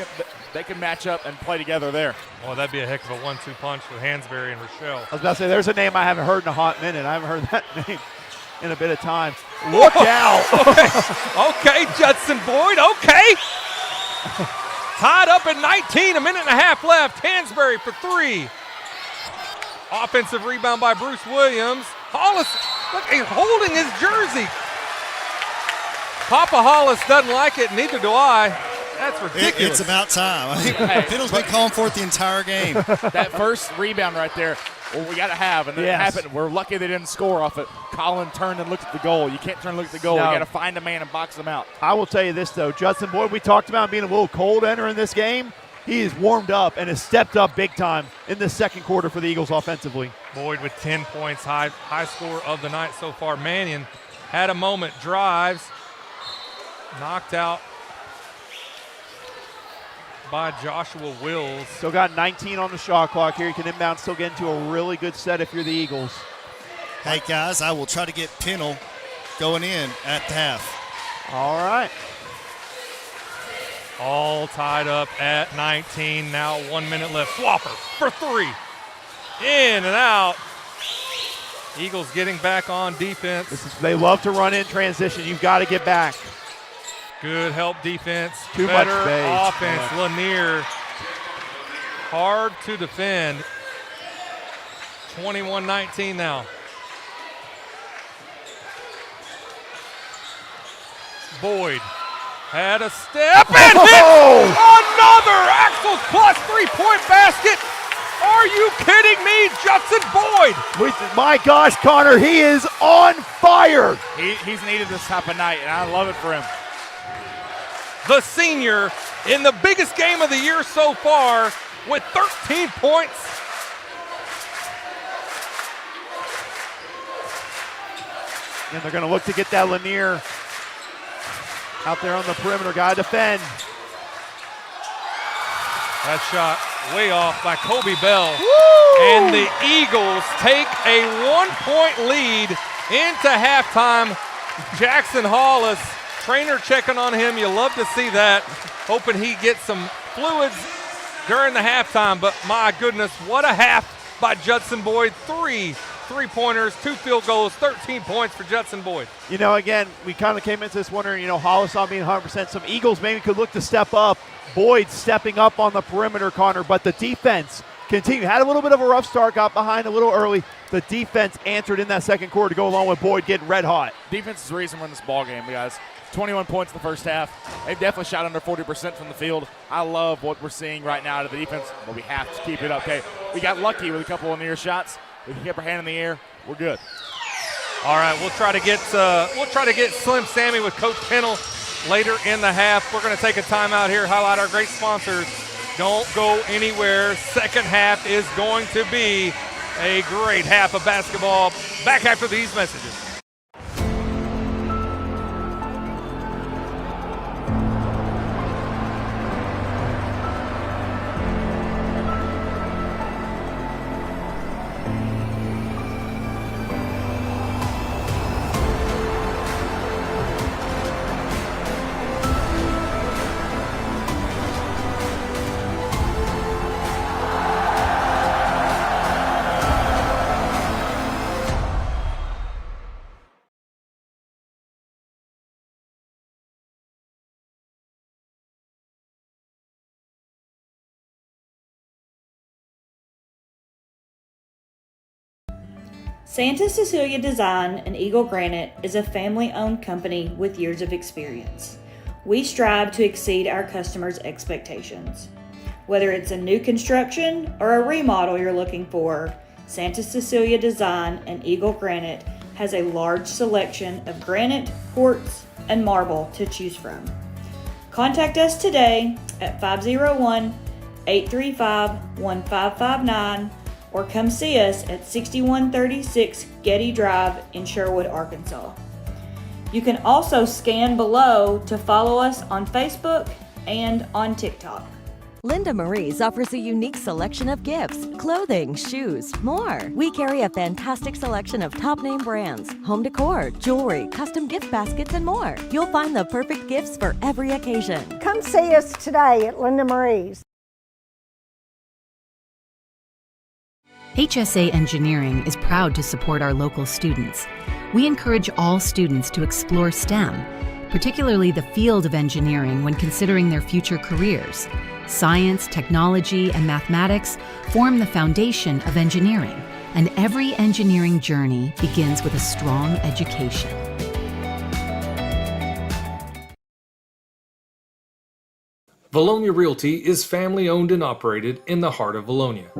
They can match up and play together there. Well, that'd be a heck of a 1-2 punch with Hansberry and Rochelle. I was about to say, there's a name I haven't heard in a hot minute. I haven't heard that name in a bit of time. Look out. Okay, Judson Boyd, okay. Tied up at 19, a minute and a half left. Hansberry for 3. Offensive rebound by Bruce Williams. Hollis, look, he's holding his jersey. Papa Hollis doesn't like it, neither do I. That's ridiculous. It's about time. I think Fiddle's been calling for it the entire game. That first rebound right there, well, we got to have, and it happened. We're lucky they didn't score off it. Colin turned and looked at the goal. You can't turn and look at the goal. No. You got to find a man and box him out. I will tell you this, though. Judson Boyd, we talked about him being a little cold entering this game. He is warmed up and has stepped up big time in the second quarter for the Eagles offensively. Boyd with 10 points, high score of the night so far. Mannion had a moment, drives, knocked out by Joshua Wills. Still got 19 on the shot clock here. You can inbound, still get into a really good set if you're the Eagles. Hey, guys, I will try to get Pennell going in at the half. All right. All tied up at 19. Now 1 minute left. Swapper for 3. In and out. Eagles getting back on defense. They love to run in transition. You've got to get back. Good help defense. Too much Better space. offense. Yeah. Lanier hard to defend. 21-19 now. Boyd had a step and hit another Axel's plus 3-point basket. Are you kidding me, Judson Boyd? My gosh, Connor, he is on fire. He's needed this type of night, and I love it for him. the senior, in the biggest game of the year so far with 13 points. And they're going to look to get that Lanier out there on the perimeter. Got to defend. That shot way off by Kobe Bell. Woo! And the Eagles take a 1-point lead into halftime. Jackson Hollis, trainer checking on him. You love to see that. Hoping he gets some fluids during the halftime. But my goodness, what a half by Judson Boyd. 3 3-pointers, 2 field goals, 13 points for Judson Boyd. You know, again, we kind of came into this wondering, you know, Hollis not being 100%. Some Eagles maybe could look to step up. Boyd stepping up on the perimeter, Connor, but the defense continued. Had a little bit of a rough start, got behind a little early. The defense answered in that second quarter to go along with Boyd getting red hot. Defense is the reason we're in this ball game, guys. 21 points in the first half. They've definitely shot under 40% from the field. I love what we're seeing right now out of the defense, but we have to keep it up. Okay, we got lucky with a couple of near shots. We kept our hand in the air. We're good. All right, we'll try to get Slim Sammy with Coach Pennell later in the half. We're going to take a timeout here, highlight our great sponsors. Don't go anywhere. Second half is going to be a great half of basketball. Back after these messages. Santa Cecilia Design and Eagle Granite is a family-owned company with years of experience. We strive to exceed our customers' expectations. Whether it's a new construction or a remodel you're looking for, Santa Cecilia Design and Eagle Granite has a large selection of granite, quartz, and marble to choose from. Contact us today at 501-835-1559 or come see us at 6136 Getty Drive in Sherwood, Arkansas. You can also scan below to follow us on Facebook and on TikTok. Linda Marie's offers a unique selection of gifts, clothing, shoes, more. We carry a fantastic selection of top-name brands, home decor, jewelry, custom gift baskets, and more. You'll find the perfect gifts for every occasion. Come see us today at Linda Marie's. HSA Engineering is proud to support our local students. We encourage all students to explore STEM, particularly the field of engineering when considering their future careers. Science, technology, and mathematics form the foundation of engineering, and every engineering journey begins with a strong education. Vilonia Realty is family owned and operated in the heart of Vilonia.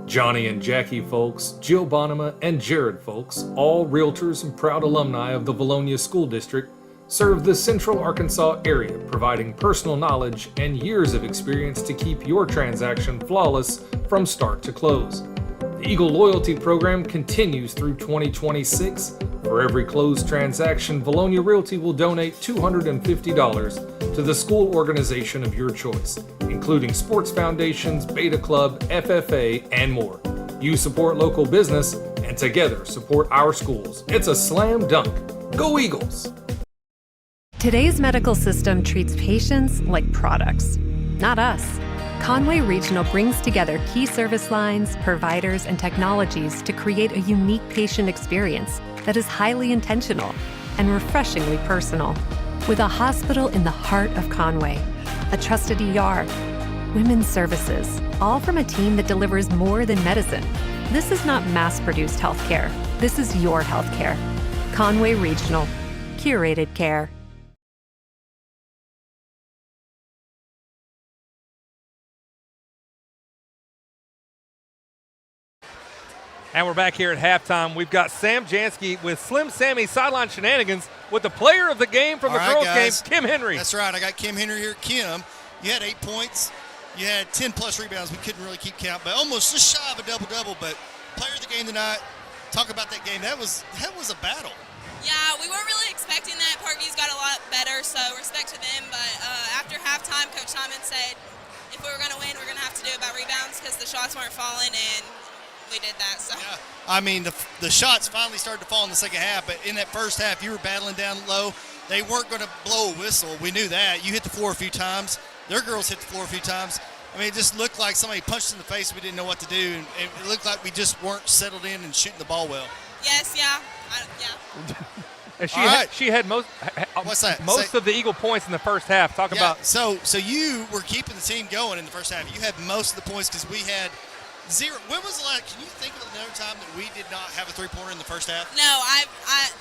Johnny and Jackie Folks, Jill Bonema, and Jared Folks, all realtors and proud alumni of the Vilonia School District, serve the Central Arkansas area, providing personal knowledge and years of experience to keep your transaction flawless from start to close. The Eagle Loyalty Program continues through 2026. For every closed transaction, Vilonia Realty will donate $250 to the school organization of your choice, including sports foundations, Beta Club, FFA, and more. You support local business, and together support our schools. It's a slam dunk. Go Eagles! Today's medical system treats patients like products, not us. Conway Regional brings together key service lines, providers, and technologies to create a unique patient experience that is highly intentional and refreshingly personal. With a hospital in the heart of Conway, a trusted ER, women's services, all from a team that delivers more than medicine. This is not mass-produced healthcare. This is your healthcare. Conway Regional. Curated care. And we're back here at halftime. We've got Sam Jansky with Slim Sammy sideline shenanigans with the player of the game from the girls' game, Kim Henry. That's right. I got Kim Henry here. Kim, you had 8 points. You had 10-plus rebounds. We couldn't really keep count, but almost just shy of a double-double. But player of the game tonight, talk about that game. That was a battle. Yeah, we weren't really expecting that. Parkview's got a lot better, so respect to them. But after halftime, Coach Simon said if we were going to win, we're going to have to do it by rebounds because the shots weren't falling, and we did that. So. Yeah. I mean, the shots finally started to fall in the second half, but in that first half, you were battling down low. They weren't going to blow a whistle. We knew that. You hit the floor a few times. Their girls hit the floor a few times. I mean, it just looked like somebody punched in the face. We didn't know what to do, and it looked like we just weren't settled in and shooting the ball well. Yes, yeah. And she had most What's that? most of the Eagle points in the first half. Talk about so you were keeping the team going in the first half. You had most of the points because we had zero. When was the last? Can you think of another time that we did not have a three-pointer in the first half? No,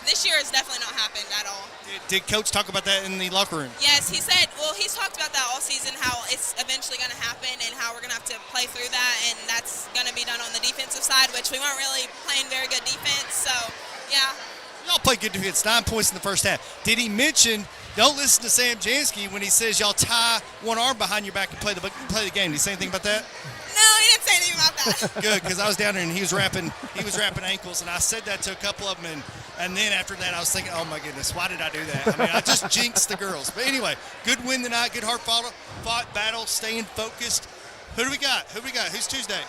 this year has definitely not happened at all. Did Coach talk about that in the locker room? Yes, he said. Well, he's talked about that all season. How it's eventually going to happen, and how we're going to have to play through that, and that's going to be done on the defensive side, which we weren't really playing very good defense. So, yeah. Y'all played good defense, 9 points in the first half. Did he mention, don't listen to Sam Jansky when he says y'all tie one arm behind your back and play the game? Did he say anything about that? No, he didn't say anything about that. Good, because I was down there and he was wrapping ankles, and I said that to a couple of them, and then after that I was thinking, oh my goodness, why did I do that? I mean, I just jinxed the girls. But anyway, good win tonight, good hard fought battle, staying focused. Who do we got? Who's Tuesday?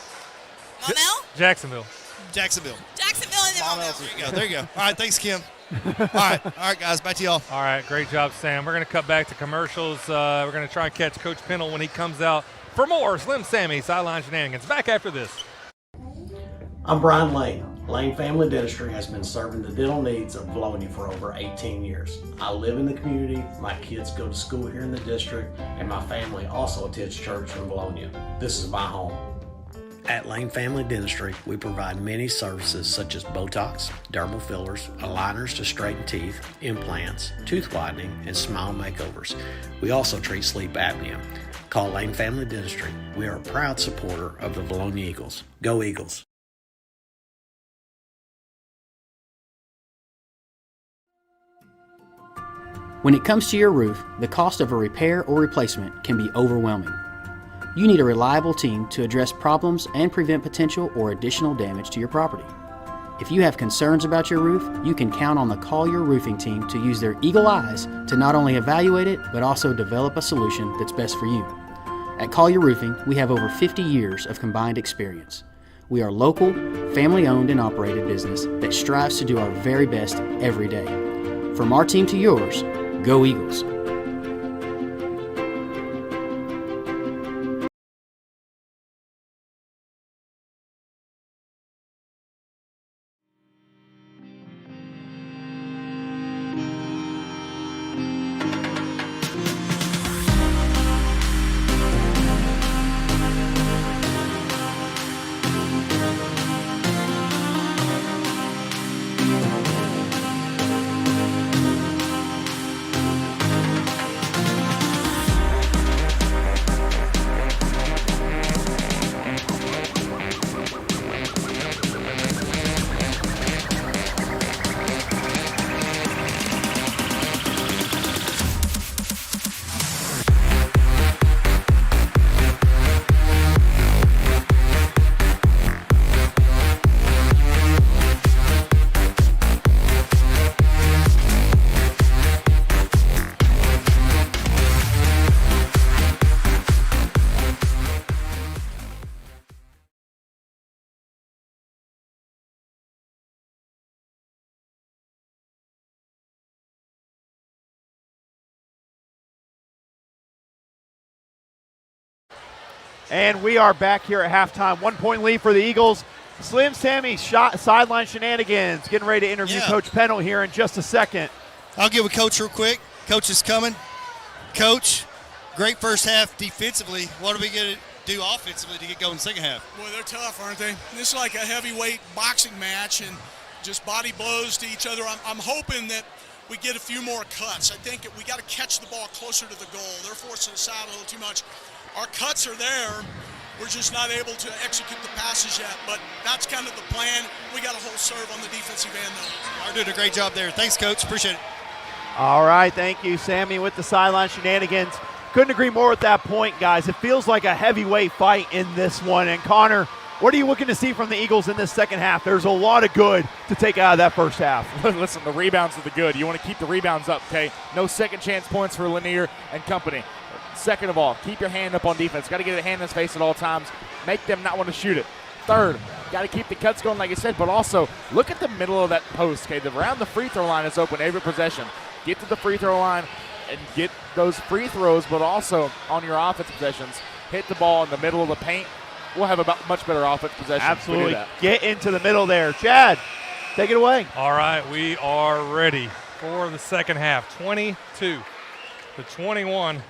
Maumelle? Jacksonville. Jacksonville and then Maumelle. There you go. All right, thanks, Kim. All right, guys, back to y'all. All right, great job, Sam. We're going to cut back to commercials. We're going to try and catch Coach Pennell when he comes out for more Slim Sammy sideline shenanigans. Back after this. I'm Brian Lane. Lane Family Dentistry has been serving the dental needs of Vilonia for over 18 years. I live in the community, my kids go to school here in the district, and my family also attends church in Vilonia. This is my home. At Lane Family Dentistry, we provide many services such as Botox, dermal fillers, aligners to straighten teeth, implants, tooth whitening, and smile makeovers. We also treat sleep apnea. Call Lane Family Dentistry. We are a proud supporter of the Vilonia Eagles. Go Eagles! When it comes to your roof, the cost of a repair or replacement can be overwhelming. You need a reliable team to address problems and prevent potential or additional damage to your property. If you have concerns about your roof, you can count on the Collier Roofing team to use their eagle eyes to not only evaluate it, but also develop a solution that's best for you. At Collier Roofing, we have over 50 years of combined experience. We are local, family-owned and operated business that strives to do our very best every day. From our team to yours, go Eagles! And we are back here at halftime. 1 point lead for the Eagles. Slim Sammy sideline shenanigans. Getting ready to interview Coach Pennell here in just a second. I'll get with Coach real quick. Coach is coming. Coach, great first half defensively. What are we going to do offensively to get going in the second half? Boy, they're tough, aren't they? This is like a heavyweight boxing match and just body blows to each other. I'm hoping that we get a few more cuts. I think we got to catch the ball closer to the goal. They're forcing us out a little too much. Our cuts are there, we're just not able to execute the passes yet. But that's kind of the plan. We got a whole serve on the defensive end, though. You're doing a great job there. Thanks, Coach. Appreciate it. All right, thank you, Sammy, with the sideline shenanigans. Couldn't agree more with that point, guys. It feels like a heavyweight fight in this one. And Connor, what are you looking to see from the Eagles in this second half? There's a lot of good to take out of that first half. Listen, the rebounds are the good. You want to keep the rebounds up, okay? No second chance points for Lanier and company. Second of all, keep your hand up on defense. Got to get a hand in his face at all times. Make them not want to shoot it. Third, got to keep the cuts going, like I said, but also look at the middle of that post, okay? Around the free throw line is open every possession. Get to the free throw line and get those free throws, but also on your offensive possessions, hit the ball in the middle of the paint. We'll have a much better offensive possession. Absolutely. Get into the middle there. Chad, take it away. All right, we are ready for the second half. 22 to 21.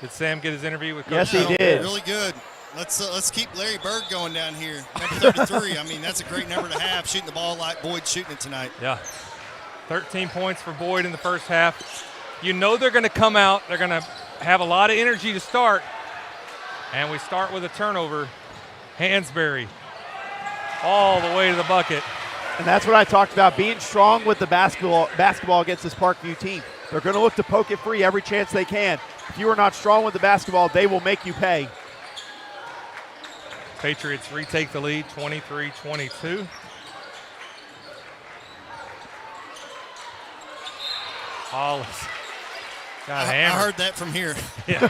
Did Sam get his interview with Coach? Yes, he did. Really good. Let's keep Larry Bird going down here. Number 33. I mean, that's a great number to have, shooting the ball like Boyd's shooting it tonight. Yeah. 13 points for Boyd in the first half. You know they're going to come out. They're going to have a lot of energy to start. And we start with a turnover. Hansberry all the way to the bucket. And that's what I talked about, being strong with the basketball against this Parkview team. They're going to look to poke it free every chance they can. If you are not strong with the basketball, they will make you pay. Patriots retake the lead, 23-22. Hollis got hammered. I heard that from here. Yeah.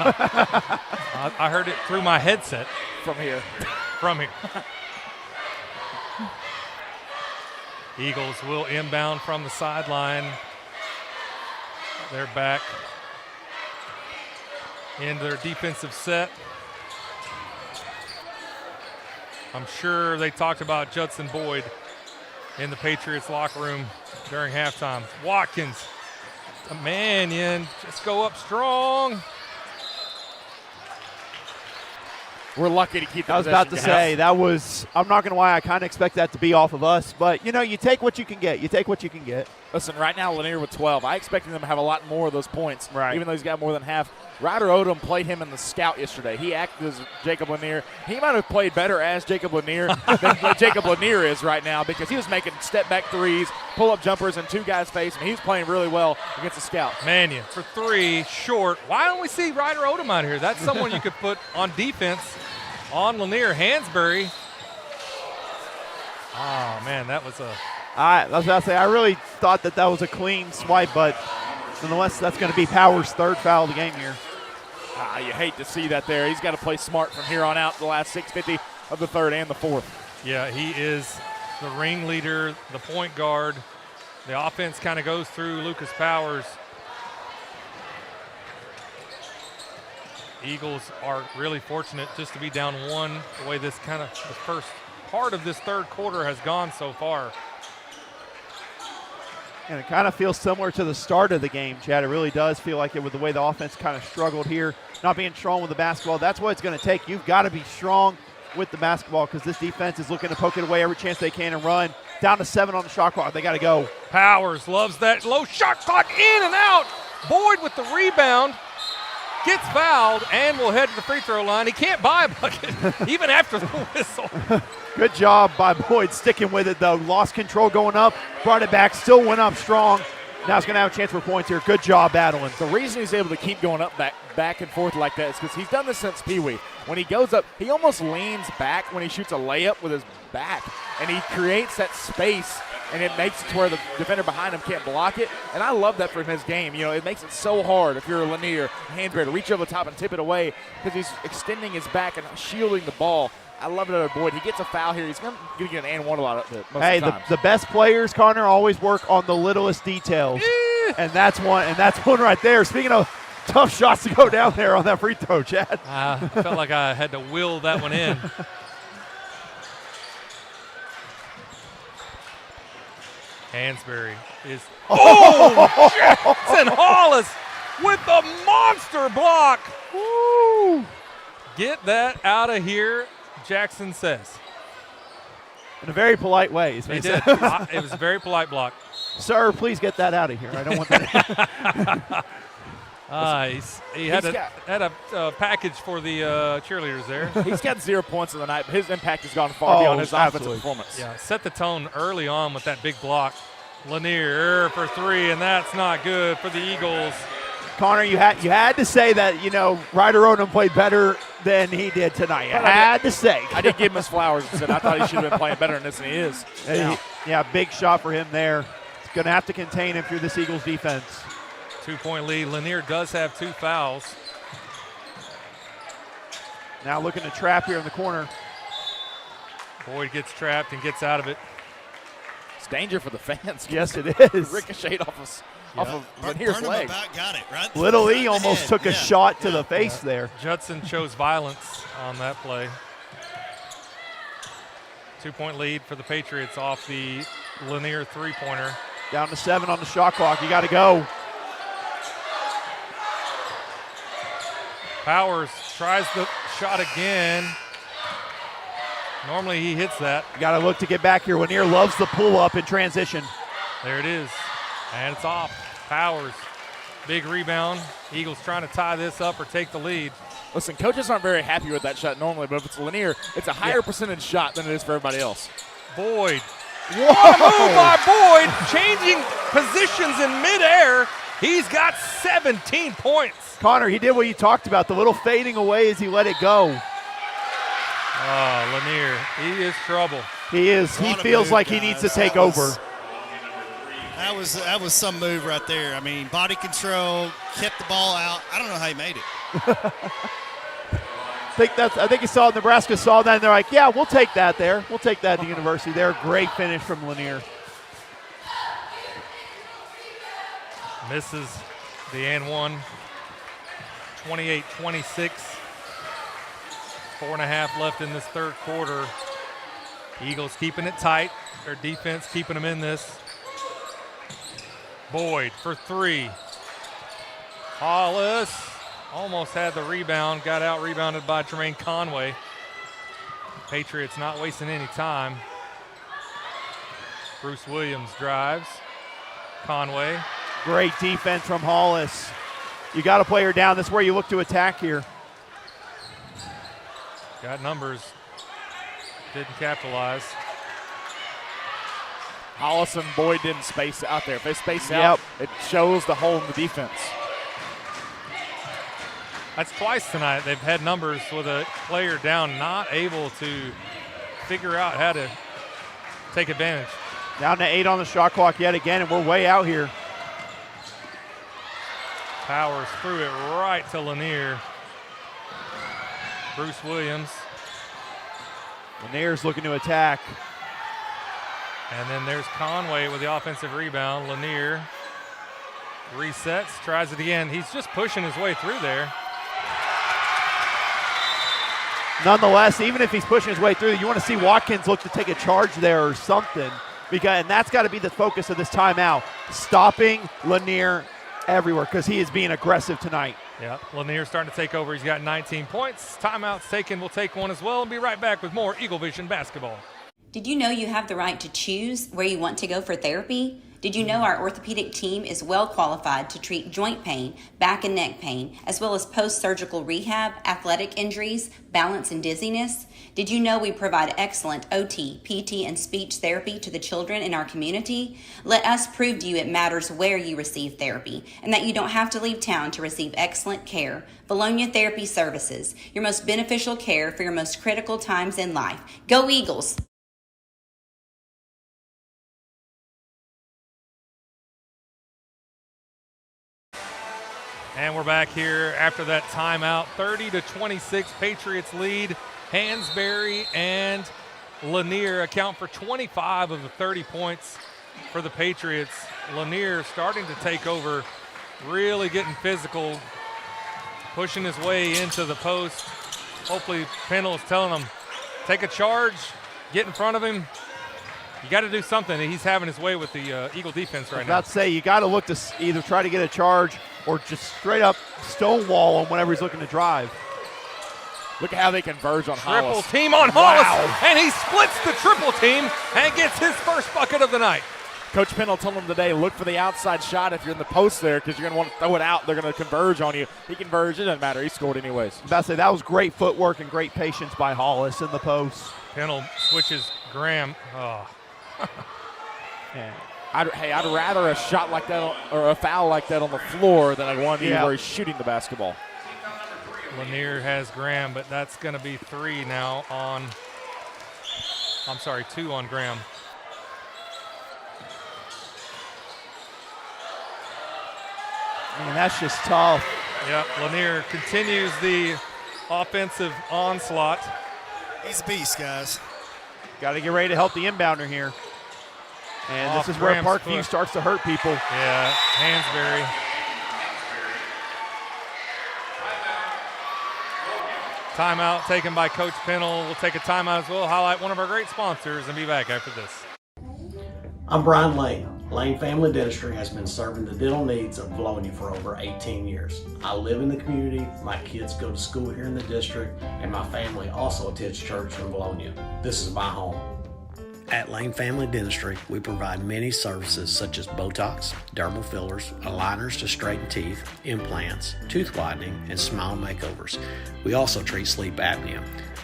I heard it through my headset. From here. From here. Eagles will inbound from the sideline. They're back into their defensive set. I'm sure they talked about Judson Boyd in the Patriots locker room during halftime. Watkins, a Mannion, just go up strong. We're lucky to keep the I was about to possession, say, that was, I'm not going to lie, I kind of expect that to be off of us. But, you know, you take what you can get. You take what you can get. Listen, right now, Lanier with 12. I expected them to have a lot more of those points, right? Even though he's got more than half. Ryder Odom played him in the scout yesterday. He acted as Jacob Lanier. He might have played better as Jacob Lanier than what Jacob Lanier is right now, because he was making step-back threes, pull-up jumpers in two guys' face, and he was playing really well against the scout. Mannion for three, short. Why don't we see Ryder Odom out here? That's someone you could put on defense on Lanier. Hansberry. Oh, man, that was a... I was about to say, I really thought that was a clean swipe, but nonetheless, that's going to be Powers' third foul of the game here. You hate to see that there. He's got to play smart from here on out, the last 6:50 of the third and the fourth. Yeah, he is the ringleader, the point guard. The offense kind of goes through Lucas Powers. Eagles are really fortunate just to be down one, the way this kind of the first part of this third quarter has gone so far. And it kind of feels similar to the start of the game, Chad. It really does feel like it with the way the offense kind of struggled here, not being strong with the basketball. That's what it's going to take. You've got to be strong with the basketball, because this defense is looking to poke it away every chance they can and run. Down to 7 on the shot clock. They got to go. Powers loves that low shot clock, in and out. Boyd with the rebound. Gets fouled and will head to the free throw line. He can't buy a bucket even after the whistle. Good job by Boyd sticking with it, though. Lost control going up, brought it back, still went up strong. Now he's going to have a chance for points here. Good job battling. The reason he's able to keep going up back and forth like that is because he's done this since Pee Wee. When he goes up, he almost leans back when he shoots a layup with his back, and he creates that space, and it makes it to where the defender behind him can't block it. And I love that from his game. You know, it makes it so hard if you're a Lanier, Hansberry, to reach over the top and tip it away, because he's extending his back and shielding the ball. I love it out of Boyd. He gets a foul here. He's going to get an and one a lot of it. Hey, the best players, Connor, always work on the littlest details. And that's one right there. Speaking of tough shots to go down there on that free throw, Chad. I felt like I had to will that one in. Hansberry is Jackson Hollis with the monster block. Woo! Get that out of here, Jackson says. In a very polite way. He did. It was a very polite block. Sir, please get that out of here. I don't want that. He had a package for the cheerleaders there. He's got 0 points in the night, but his impact has gone far beyond his offensive performance. Yeah, set the tone early on with that big block. Lanier for three, and that's not good for the Eagles. Connor, you had to say that, you know, Ryder Odom played better than he did tonight. You had to say. I did give him his flowers and said I thought he should have been playing better than this, and he is. Yeah, big shot for him there. It's going to have to contain him through this Eagles defense. 2-point lead. Lanier does have 2 fouls. Now looking to trap here in the corner. Boyd gets trapped and gets out of it. It's danger for the fans. Yes, it is. Ricocheted off of Lanier's leg. Got it, right? Little E almost took a shot to the face there. Judson chose violence on that play. 2-point lead for the Patriots off the Lanier three-pointer. Down to 7 on the shot clock. You got to go. Powers tries the shot again. Normally he hits that. You got to look to get back here. Lanier loves the pull-up in transition. There it is. And it's off. Powers, big rebound. Eagles trying to tie this up or take the lead. Listen, coaches aren't very happy with that shot normally, but if it's Lanier, it's a higher percentage shot than it is for everybody else. Boyd. What a move by Boyd, changing positions in midair. He's got 17 points. Connor, he did what you talked about, the little fading away as he let it go. Oh, Lanier, he is trouble. He is. He feels like he needs to take over. That was some move right there. I mean, body control, kept the ball out. I don't know how he made it. I think Nebraska saw that, and they're like, yeah, we'll take that there. We'll take that at the university there. Great finish from Lanier. Misses the and one. 28-26. 4.5 left in this third quarter. Eagles keeping it tight. Their defense keeping them in this. Boyd for three. Hollis almost had the rebound, got out rebounded by Tremaine Conway. Patriots not wasting any time. Bruce Williams drives. Conway. Great defense from Hollis. You got to play her down. That's where you look to attack here. Got numbers. Didn't capitalize. Hollis and Boyd didn't space out there. If they space out, it shows the hole in the defense. That's twice tonight they've had numbers with a player down, not able to figure out how to take advantage. Down to 8 on the shot clock yet again, and we're way out here. Powers threw it right to Lanier. Bruce Williams. Lanier's looking to attack. And then there's Conway with the offensive rebound. Lanier resets, tries it again. He's just pushing his way through there. Nonetheless, even if he's pushing his way through, you want to see Watkins look to take a charge there or something. And that's got to be the focus of this timeout. Stopping Lanier everywhere because he is being aggressive tonight. Yeah, Lanier's starting to take over. He's got 19 points. Timeout's taken. We'll take one as well and be right back with more EagleVision basketball. Did you know you have the right to choose where you want to go for therapy? Did you know our orthopedic team is well qualified to treat joint pain, back and neck pain, as well as post-surgical rehab, athletic injuries, balance and dizziness? Did you know we provide excellent OT, PT, and speech therapy to the children in our community? Let us prove to you it matters where you receive therapy and that you don't have to leave town to receive excellent care. Vilonia Therapy Services, your most beneficial care for your most critical times in life. Go Eagles! And we're back here after that timeout. 30-26, Patriots lead. Hansberry and Lanier account for 25 of the 30 points for the Patriots. Lanier starting to take over, really getting physical, pushing his way into the post. Hopefully Pendle is telling him, take a charge, get in front of him. You got to do something. He's having his way with the Eagle defense right now. I was about to say, you got to look to either try to get a charge or just straight up stonewall him whenever he's looking to drive. Look at how they converge on Hollis. Triple team on Hollis, and he splits the triple team and gets his first bucket of the night. Coach Pennell told him today, look for the outside shot if you're in the post there because you're going to want to throw it out. They're going to converge on you. He converged. It doesn't matter. He scored anyways. About to say, that was great footwork and great patience by Hollis in the post. Pennell switches Graham. Oh. Yeah. I'd rather a shot like that or a foul like that on the floor than I'd want where he's shooting the basketball. Lanier has Graham, but that's going to be 3 now on – 2 on Graham. Man, that's just tough. Yep, Lanier continues the offensive onslaught. He's a beast, guys. Got to get ready to help the inbounder here. And this is where Parkview starts to hurt people. Yeah, Hansberry. Timeout taken by Coach Pennell. We'll take a timeout as well, highlight one of our great sponsors, and be back after this. I'm Brian Lane. Lane Family Dentistry has been serving the dental needs of Vilonia for over 18 years. I live in the community, my kids go to school here in the district, and my family also attends church in Vilonia. This is my home. At Lane Family Dentistry, we provide many services such as Botox, dermal fillers, aligners to straighten teeth, implants, tooth whitening, and smile makeovers. We also treat sleep apnea.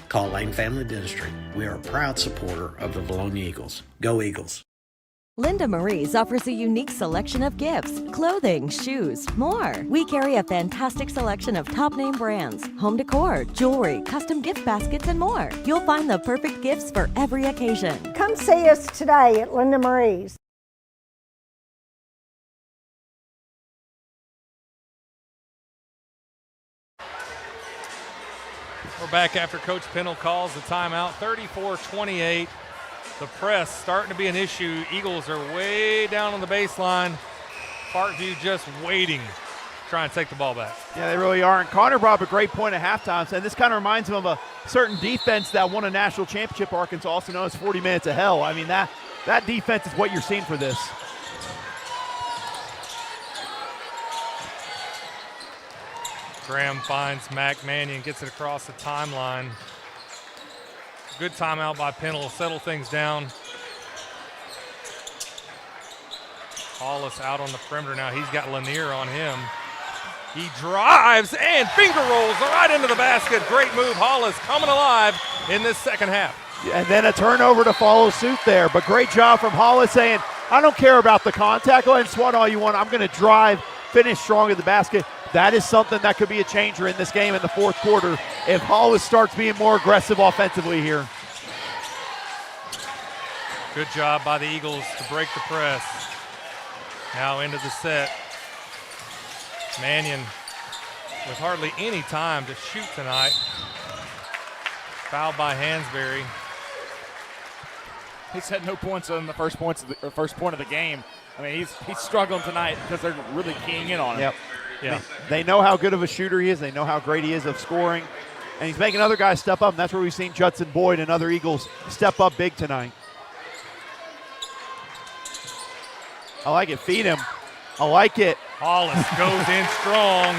Call Lane Family Dentistry. We are a proud supporter of the Vilonia Eagles. Go Eagles! Linda Marie's offers a unique selection of gifts, clothing, shoes, more. We carry a fantastic selection of top-name brands, home decor, jewelry, custom gift baskets, and more. You'll find the perfect gifts for every occasion. Come see us today at Linda Marie's. We're back after Coach Pennell calls the timeout, 34-28. The press starting to be an issue. Eagles are way down on the baseline. Parkview just waiting to try and take the ball back. Yeah, they really are. And Connor brought up a great point at halftime, saying this kind of reminds him of a certain defense that won a national championship, Arkansas, also known as 40 Minutes of Hell. I mean, that defense is what you're seeing for this. Graham finds Mac Mannion, gets it across the timeline. Good timeout by Pennell, settle things down. Hollis out on the perimeter now. He's got Lanier on him. He drives and finger rolls right into the basket. Great move. Hollis coming alive in this second half. And then a turnover to follow suit there. But great job from Hollis saying, I don't care about the contact. Go ahead and swat all you want. I'm going to drive, finish strong at the basket. That is something that could be a changer in this game in the fourth quarter if Hollis starts being more aggressive offensively here. Good job by the Eagles to break the press. Now into the set. Mannion with hardly any time to shoot tonight. Fouled by Hansberry. He's had no points on the first point of the game. I mean, he's struggling tonight because they're really keying in on him. Yep. Yeah. They know how good of a shooter he is. They know how great he is of scoring. And he's making other guys step up, and that's where we've seen Judson Boyd and other Eagles step up big tonight. I like it. Feed him. I like it. Hollis goes in strong.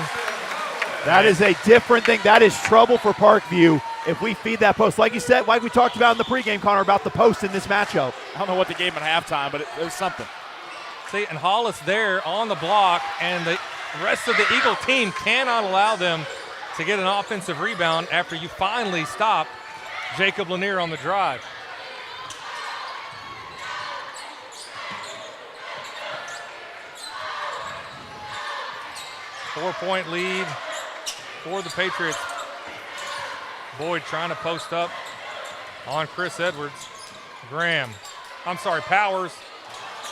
That is a different thing. That is trouble for Parkview if we feed that post. Like you said, like we talked about in the pregame, Connor, about the post in this matchup. I don't know what they gave him at halftime, but it was something. See, and Hollis there on the block, and the rest of the Eagle team cannot allow them to get an offensive rebound after you finally stop Jacob Lanier on the drive. Four-point lead for the Patriots. Boyd trying to post up on Chris Edwards. Powers.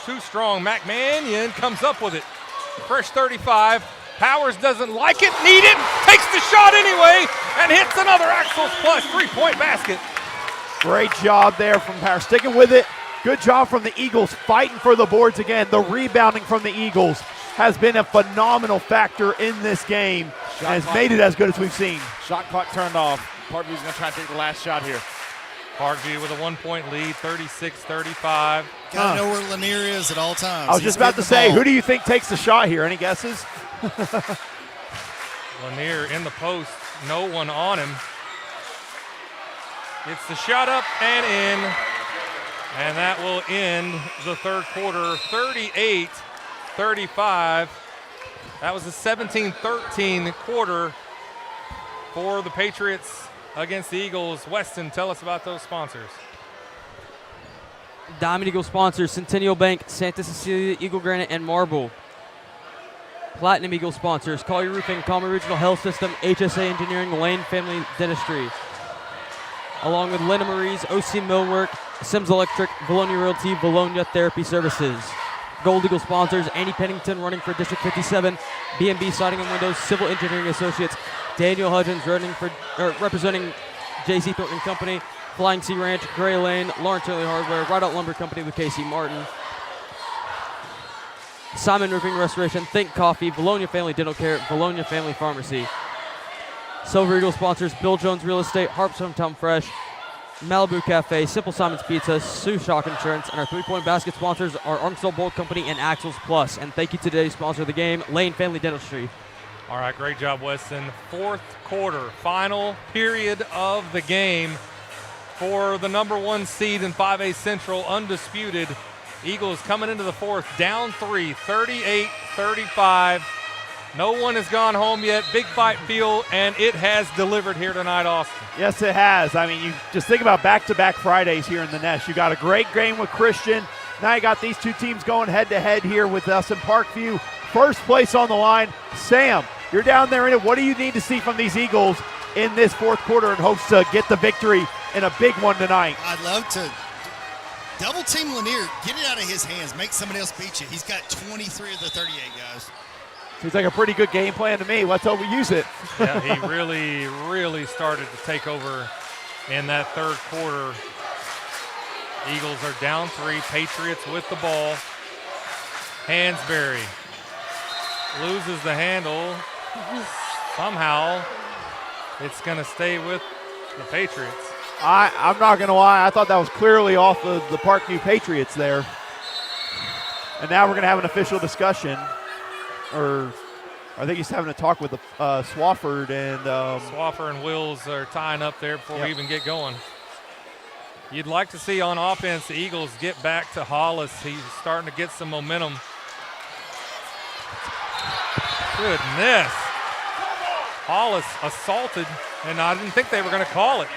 Too strong. Mac Mannion comes up with it. Fresh 35. Powers doesn't like it, need it, takes the shot anyway, and hits another Axles Plus three-point basket. Great job there from Powers, sticking with it. Good job from the Eagles, fighting for the boards again. The rebounding from the Eagles has been a phenomenal factor in this game and has made it as good as we've seen. Shot clock turned off. Parkview's going to try to take the last shot here. Parkview with a 1-point lead, 36-35. Gotta know where Lanier is at all times. I was just about to say, who do you think takes the shot here? Any guesses? Lanier in the post, no one on him. Gets the shot up and in. And that will end the third quarter, 38-35. That was a 17-13 quarter for the Patriots against the Eagles. Weston, tell us about those sponsors. Diamond Eagle sponsors: Centennial Bank, Santa Cecilia, Eagle Granite, and Marble. Platinum Eagle sponsors: Collier Roofing, Calmer Regional Health System, HSA Engineering, Lane Family Dentistry. Along with Linda Marie's, OC Millwork, Sims Electric, Vilonia Realty, Vilonia Therapy Services. Gold Eagle sponsors: Andy Pennington, running for District 57, B&B Siding and Windows, Civil Engineering Associates, Daniel Hudgens, representing J.C. Thornton Company, Flying Sea Ranch, Gray Lane, Lawrence Early Hardware, Rideout Lumber Company with Casey Martin, Simon Roofing Restoration, Think Coffee, Vilonia Family Dental Care, Vilonia Family Pharmacy. Silver Eagle sponsors: Bill Jones Real Estate, Harps Hometown Fresh, Malibu Cafe, Simple Simon's Pizza, Sioux Shock Insurance, and our three-point basket sponsors are Arkansas Bolt Company and Axles Plus. And thank you to today's sponsor of the game, Lane Family Dentistry. All right, great job, Weston. Fourth quarter, final period of the game for the number 1 seed in 5A Central, undisputed. Eagles coming into the fourth, down 3, 38-35. No one has gone home yet. Big fight feel, and it has delivered here tonight, Austin. Yes, it has. I mean, you just think about back-to-back Fridays here in the Nest. You got a great game with Christian. Now you got these two teams going head-to-head here with us in Parkview. First place on the line. Sam, you're down there in it. What do you need to see from these Eagles in this fourth quarter in hopes to get the victory in a big one tonight? I'd love to double team Lanier, get it out of his hands, make somebody else beat you. He's got 23 of the 38, guys. Seems like a pretty good game plan to me. Let's hope we use it. Yeah, he really started to take over in that third quarter. Eagles are down 3, Patriots with the ball. Hansberry loses the handle. Somehow it's going to stay with the Patriots. I'm not going to lie. I thought that was clearly off of the Parkview Patriots there. And now we're going to have an official discussion. Or I think he's having a talk with Swafford and Swaffer and Wills are tying up there before we even get going. You'd like to see on offense the Eagles get back to Hollis. He's starting to get some momentum. Goodness. Hollis assaulted, and I didn't think they were going to call it.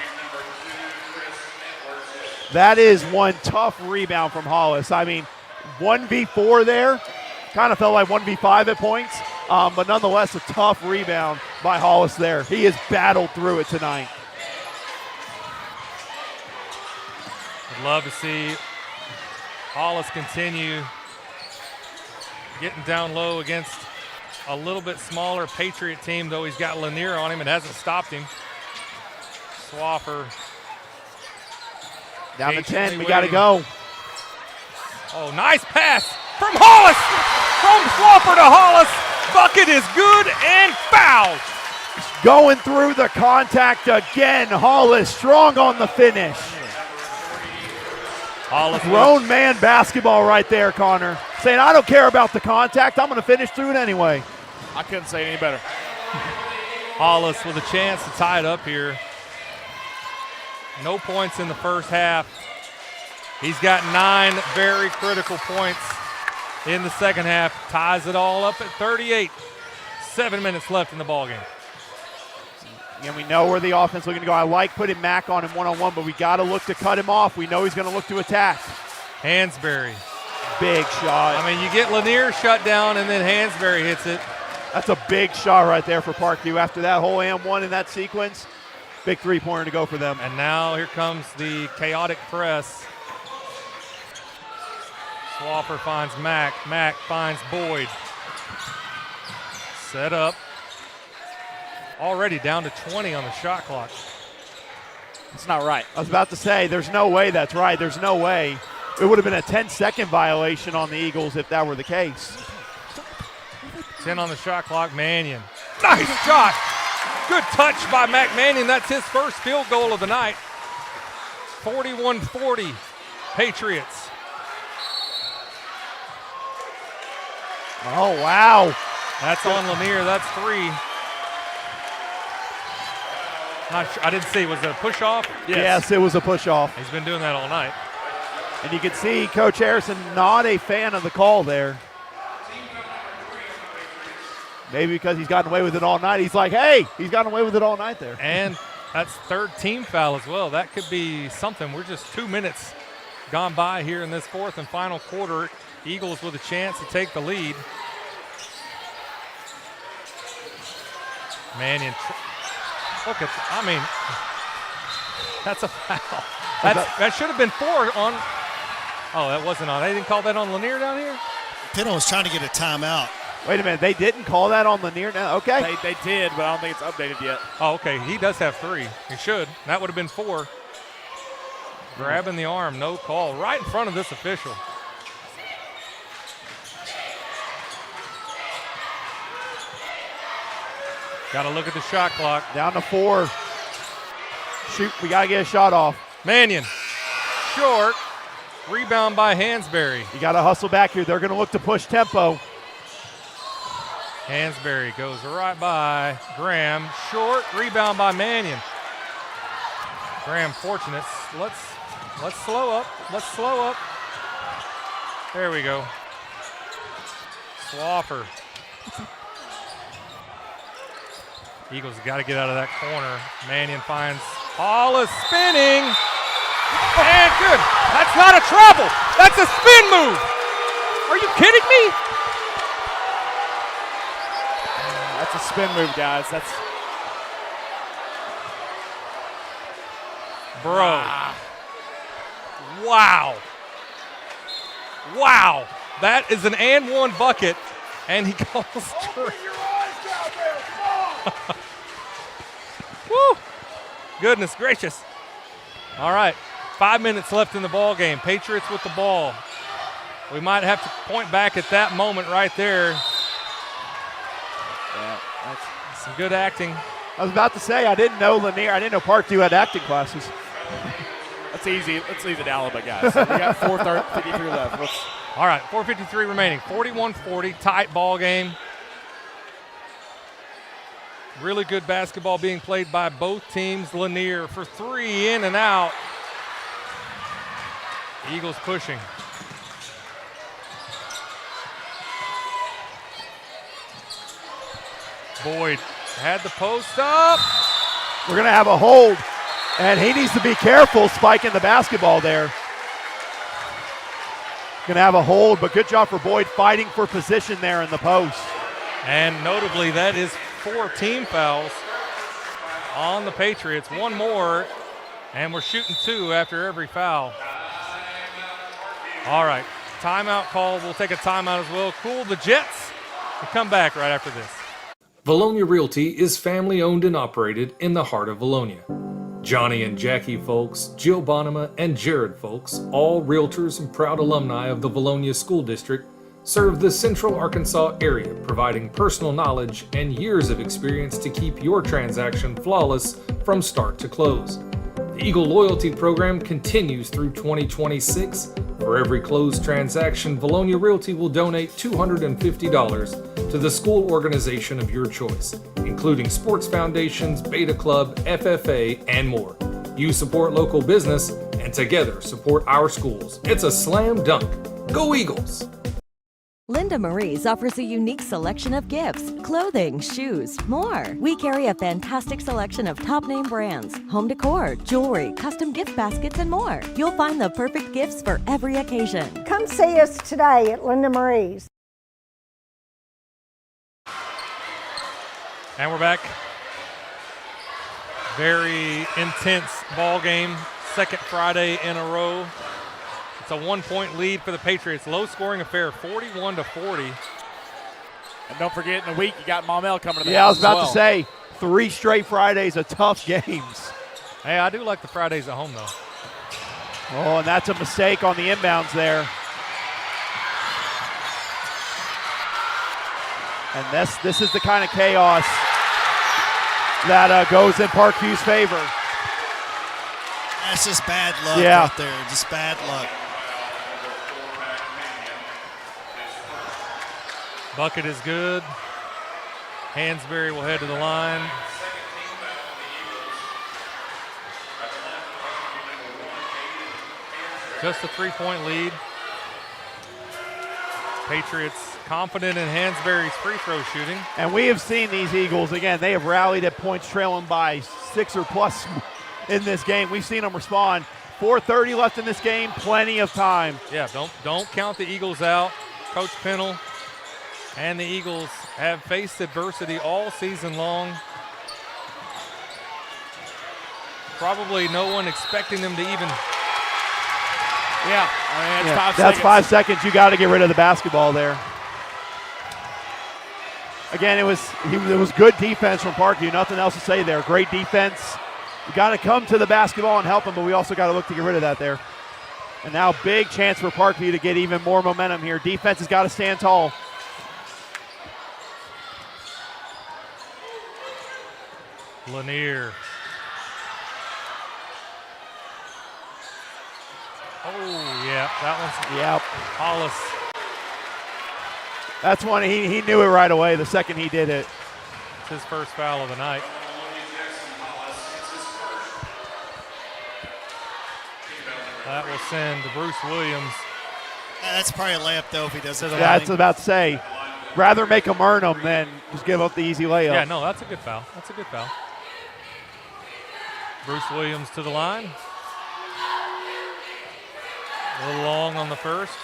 That is one tough rebound from Hollis. I mean, 1v4 there. Kind of felt like 1v5 at points, but nonetheless a tough rebound by Hollis there. He has battled through it tonight. I'd love to see Hollis continue getting down low against a little bit smaller Patriot team, though he's got Lanier on him and hasn't stopped him. Swaffer. Down to 10, we got to go. Oh, nice pass from Hollis! From Swaffer to Hollis. Bucket is good and fouled. Going through the contact again. Hollis strong on the finish. Hollis. Grown man basketball right there, Connor. Saying, I don't care about the contact. I'm going to finish through it anyway. I couldn't say any better. Hollis with a chance to tie it up here. No points in the first half. He's got 9 very critical points in the second half. Ties it all up at 38. 7 minutes left in the ballgame. And we know where the offense is looking to go. I like putting Mack on him one-on-one, but we got to look to cut him off. We know he's going to look to attack. Hansberry. Big shot. I mean, you get Lanier shut down, and then Hansberry hits it. That's a big shot right there for Parkview. After that whole and-one in that sequence, big three-pointer to go for them. And now here comes the chaotic press. Swaffer finds Mack. Mack finds Boyd. Set up. Already down to 20 on the shot clock. It's not right. I was about to say, there's no way that's right. There's no way. It would have been a 10-second violation on the Eagles if that were the case. 10 on the shot clock, Mannion. Nice shot. Good touch by Mac Mannion. That's his first field goal of the night. 41-40, Patriots. Oh, wow. That's on Lanier. That's 3. Not sure, I didn't see. Was it a push-off? Yes, it was a push-off. He's been doing that all night. And you can see Coach Harrison not a fan of the call there. Maybe because he's gotten away with it all night. He's like, hey, he's gotten away with it all night there. And that's third team foul as well. That could be something. We're just 2 minutes gone by here in this fourth and final quarter. Eagles with a chance to take the lead. Mannion, look at, I mean, that's a foul. That should have been 4 on, oh, that wasn't on. They didn't call that on Lanier down here? Pinto was trying to get a timeout. Wait a minute, they didn't call that on Lanier now? Okay. They did, but I don't think it's updated yet. Oh, okay, he does have 3. He should. That would have been 4. Grabbing the arm, no call, right in front of this official. Got to look at the shot clock. Down to 4. Shoot, we got to get a shot off. Mannion, short. Rebound by Hansberry. You got to hustle back here. They're going to look to push tempo. Hansberry goes right by Graham. Short, rebound by Mannion. Graham fortunate. Let's slow up. Let's slow up. There we go. Swaffer. Eagles got to get out of that corner. Mannion finds Hollis spinning. And good. That's not a travel. That's a spin move. Are you kidding me? That's a spin move, guys. That's. Bro. Wow. Wow. That is an and one bucket, and he calls true. Woo! Goodness gracious. All right, 5 minutes left in the ball game. Patriots with the ball. We might have to point back at that moment right there. Yeah, that's some good acting. I was about to say, I didn't know Parkview had acting classes. That's easy. Let's leave it Alabama, guys. We got 4:53 left. All right, 4:53 remaining. 41-40, tight ball game. Really good basketball being played by both teams. Lanier for 3, in and out. Eagles pushing. Boyd had the post up. We're going to have a hold, and he needs to be careful spiking the basketball there. Going to have a hold, but good job for Boyd fighting for position there in the post. And notably, that is 4 team fouls on the Patriots. 1 more, and we're shooting 2 after every foul. All right, timeout call. We'll take a timeout as well. Cool the Jets. We'll come back right after this. Vilonia Realty is family owned and operated in the heart of Vilonia. Johnny and Jackie Folks, Jill Bonema, and Jared Folks, all realtors and proud alumni of the Vilonia School District, serve the Central Arkansas area, providing personal knowledge and years of experience to keep your transaction flawless from start to close. The Eagle Loyalty Program continues through 2026. For every closed transaction, Vilonia Realty will donate $250 to the school organization of your choice, including sports foundations, Beta Club, FFA, and more. You support local business, and together support our schools. It's a slam dunk. Go Eagles! Linda Marie's offers a unique selection of gifts, clothing, shoes, more. We carry a fantastic selection of top name brands, home decor, jewelry, custom gift baskets, and more. You'll find the perfect gifts for every occasion. Come see us today at Linda Marie's. And we're back. Very intense ball game. Second Friday in a row. It's a 1-point lead for the Patriots. Low-scoring affair, 41-40. And don't forget, in a week, you got Maumelle coming to the house. Yeah, I was about to say, 3 straight Fridays of tough games. Hey, I do like the Fridays at home, though. Oh, and that's a mistake on the inbounds there. And this is the kind of chaos that goes in Parkview's favor. That's just bad luck right there. Just bad luck. Bucket is good. Hansberry will head to the line. Just a 3-point lead. Patriots confident in Hansberry's free throw shooting. And we have seen these Eagles, again, they have rallied at points trailing by 6 or plus in this game. We've seen them respond. 4:30 left in this game, plenty of time. Yeah, don't count the Eagles out. Coach Pennell and the Eagles have faced adversity all season long. Probably no one expecting them to even. Yeah, I mean, that's 5 seconds. You got to get rid of the basketball there. Again, it was good defense from Parkview. Nothing else to say there. Great defense. You got to come to the basketball and help them, but we also got to look to get rid of that there. And now big chance for Parkview to get even more momentum here. Defense has got to stand tall. Lanier. Oh, yeah, that one's. Yep. Hollis. That's one he knew it right away the second he did it. It's his first foul of the night. That will send Bruce Williams. That's probably a layup, though, if he does it. Yeah, I was about to say, rather make him earn them than just give up the easy layup. Yeah, no, that's a good foul. That's a good foul. Bruce Williams to the line. A little long on the first.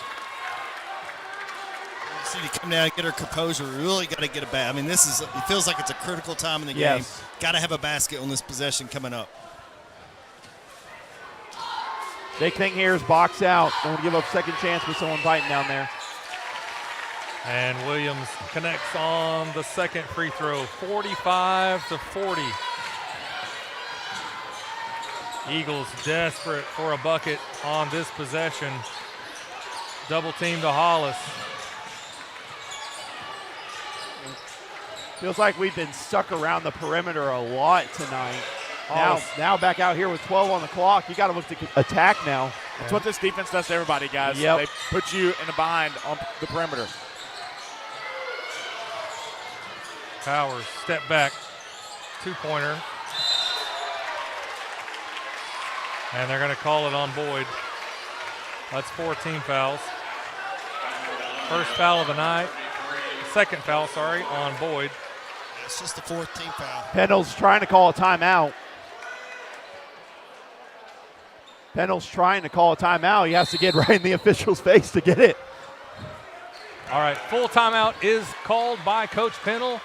See to come down and get her composure. We really got to get a bat. I mean, it feels like it's a critical time in the game. Yes. Got to have a basket on this possession coming up. Big thing here is box out. Don't give up second chance with someone biting down there. And Williams connects on the second free throw, 45-40. Eagles desperate for a bucket on this possession. Double team to Hollis. Feels like we've been stuck around the perimeter a lot tonight. Hollis. Now back out here with 12 on the clock. You got to look to attack now. That's what this defense does to everybody, guys. Yep. They put you in a bind on the perimeter. Powers, step back, two-pointer. And they're going to call it on Boyd. That's 4 team fouls. First foul of the night. Second foul, on Boyd. It's just the 4th team foul. Pendle's trying to call a timeout. Pendle's trying to call a timeout. He has to get right in the official's face to get it. All right, full timeout is called by Coach Pendle.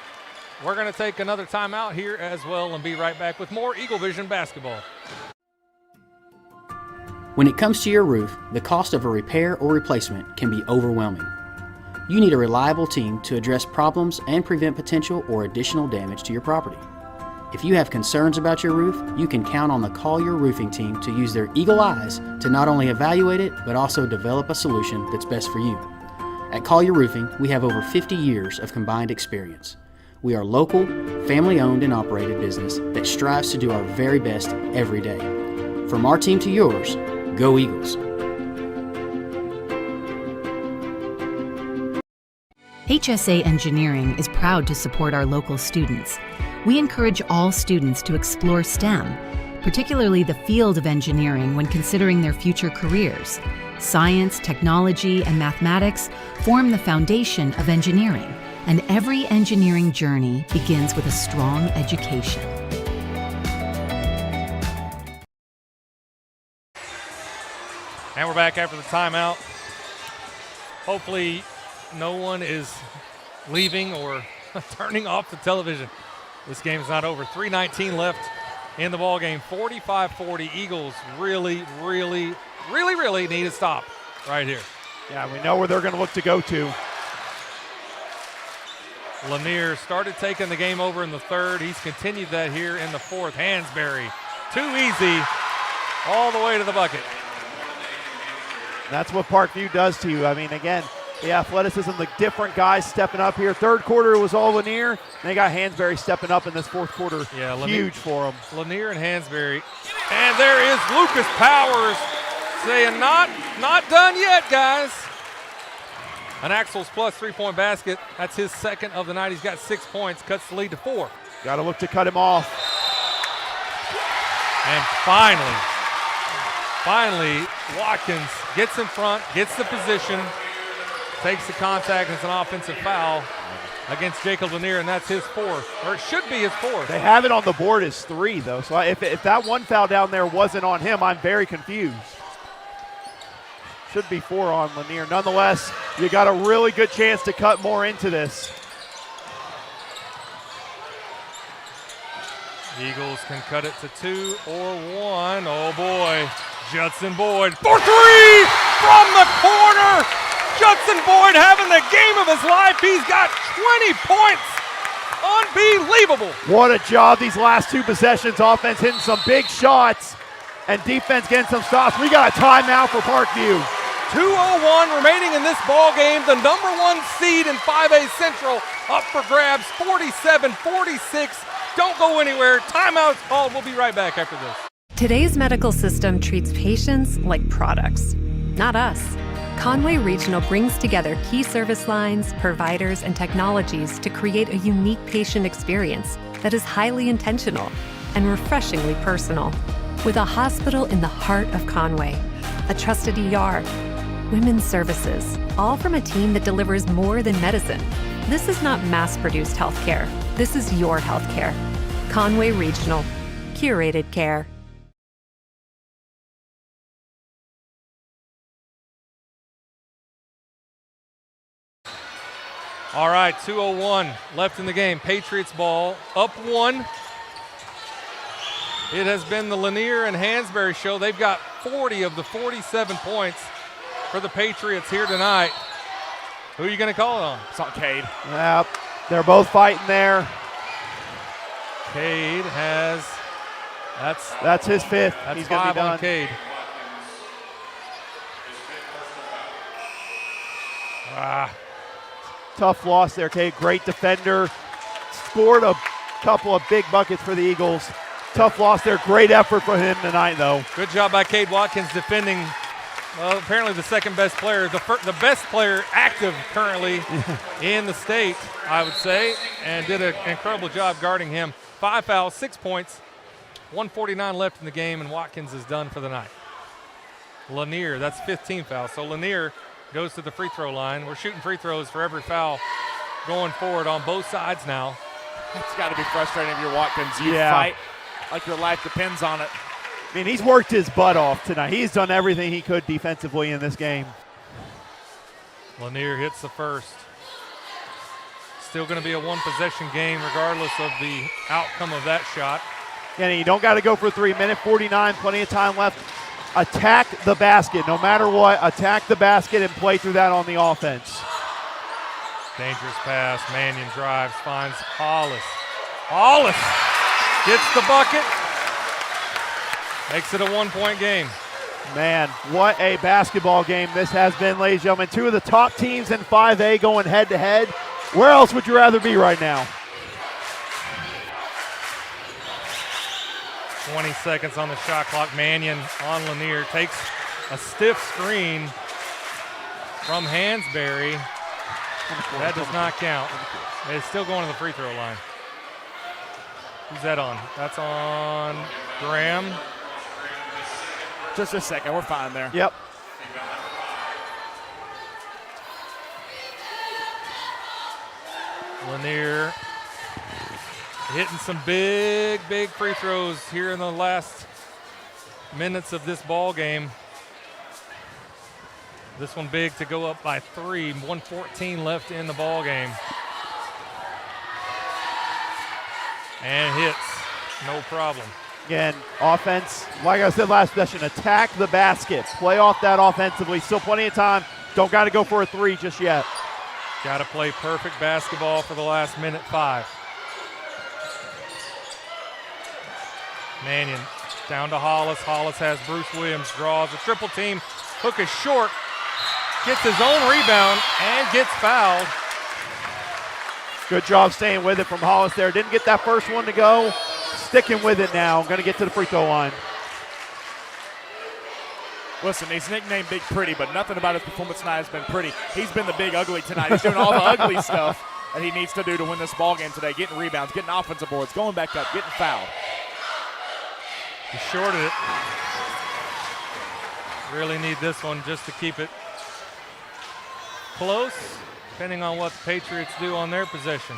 We're going to take another timeout here as well and be right back with more EagleVision basketball. When it comes to your roof, the cost of a repair or replacement can be overwhelming. You need a reliable team to address problems and prevent potential or additional damage to your property. If you have concerns about your roof, you can count on the Collier Roofing team to use their eagle eyes to not only evaluate it, but also develop a solution that's best for you. At Collier Roofing, we have over 50 years of combined experience. We are local, family-owned and operated business that strives to do our very best every day. From our team to yours, go Eagles! HSA Engineering is proud to support our local students. We encourage all students to explore STEM, particularly the field of engineering when considering their future careers. Science, technology, and mathematics form the foundation of engineering, and every engineering journey begins with a strong education. And we're back after the timeout. Hopefully no one is leaving or turning off the television. This game's not over. 3:19 left in the ball game. 45-40. Eagles really need to stop right here. Yeah, we know where they're going to look to go to. Lanier started taking the game over in the third. He's continued that here in the fourth. Hansberry, too easy, all the way to the bucket. That's what Parkview does to you. I mean, again, the athleticism, the different guys stepping up here. Third quarter it was all Lanier. They got Hansberry stepping up in this fourth quarter. Yeah, huge for them. Lanier and Hansberry. And there is Lucas Powers saying not done yet, guys. An Axel's plus 3-point basket. That's his second of the night. He's got 6 points, cuts the lead to 4. Got to look to cut him off. And finally, Finally, Watkins gets in front, gets the position, takes the contact, and it's an offensive foul against Jacob Lanier, and that's his fourth, or it should be his fourth. They have it on the board as 3, though. So if that one foul down there wasn't on him, I'm very confused. Should be 4 on Lanier. Nonetheless, you got a really good chance to cut more into this. Eagles can cut it to 2 or 1. Oh boy, Judson Boyd for 3 from the corner. Judson Boyd having the game of his life. He's got 20 points. Unbelievable. What a job these last 2 possessions. Offense hitting some big shots and defense getting some stops. We got a timeout for Parkview. 2:01 remaining in this ball game. The number 1 seed in 5A Central up for grabs, 47-46. Don't go anywhere. Timeout's called. We'll be right back after this. Today's medical system treats patients like products, not us. Conway Regional brings together key service lines, providers, and technologies to create a unique patient experience that is highly intentional and refreshingly personal. With a hospital in the heart of Conway, a trusted ER, women's services, all from a team that delivers more than medicine. This is not mass-produced healthcare. This is your healthcare. Conway Regional. Curated care. All right, 2:01 left in the game. Patriots ball, up 1. It has been the Lanier and Hansberry show. They've got 40 of the 47 points for the Patriots here tonight. Who are you going to call it on? It's on Cade. Yep, they're both fighting there. Cade has, that's his 5th. That's He's going to 5 be done. on Cade. Tough loss there, Cade. Great defender. Scored a couple of big buckets for the Eagles. Tough loss there. Great effort for him tonight, though. Good job by Cade Watkins defending, well, apparently the second best player, the best player active currently in the state, I would say, and did an incredible job guarding him. 5 fouls, 6 points, 1:49 left in the game, and Watkins is done for the night. Lanier, that's 15 fouls. So Lanier goes to the free throw line. We're shooting free throws for every foul going forward on both sides now. It's got to be frustrating if you're Watkins. You fight like your life depends on it. I mean, he's worked his butt off tonight. He's done everything he could defensively in this game. Lanier hits the first. Still going to be a 1-possession game regardless of the outcome of that shot. And you don't got to go for 3. Minute 49, plenty of time left. Attack the basket, no matter what. Attack the basket and play through that on the offense. Dangerous pass. Mannion drives, finds Hollis. Hollis gets the bucket. Makes it a 1-point game. Man, what a basketball game this has been, ladies and gentlemen. 2 of the top teams in 5A going head-to-head. Where else would you rather be right now? 20 seconds on the shot clock. Mannion on Lanier takes a stiff screen from Hansberry. That does not count. It's still going to the free throw line. Who's that on? That's on Graham. Just a second, we're fine there. Yep. Lanier hitting some big free throws here in the last minutes of this ball game. This one big to go up by 3. 1:14 left in the ball game. And hits, no problem. Again, offense, like I said last session, attack the basket. Play off that offensively. Still plenty of time. Don't got to go for a 3 just yet. Got to play perfect basketball for the last minute 5. Mannion down to Hollis. Hollis has Bruce Williams, draws a triple team. Hook is short. Gets his own rebound and gets fouled. Good job staying with it from Hollis there. Didn't get that first one to go. Sticking with it now. Going to get to the free throw line. Listen, he's nicknamed Big Pretty, but nothing about his performance tonight has been pretty. He's been the big ugly tonight. He's doing all the ugly stuff that he needs to do to win this ball game today. Getting rebounds, getting offensive boards, going back up, getting fouled. He shorted it. Really need this one just to keep it close, depending on what the Patriots do on their possession.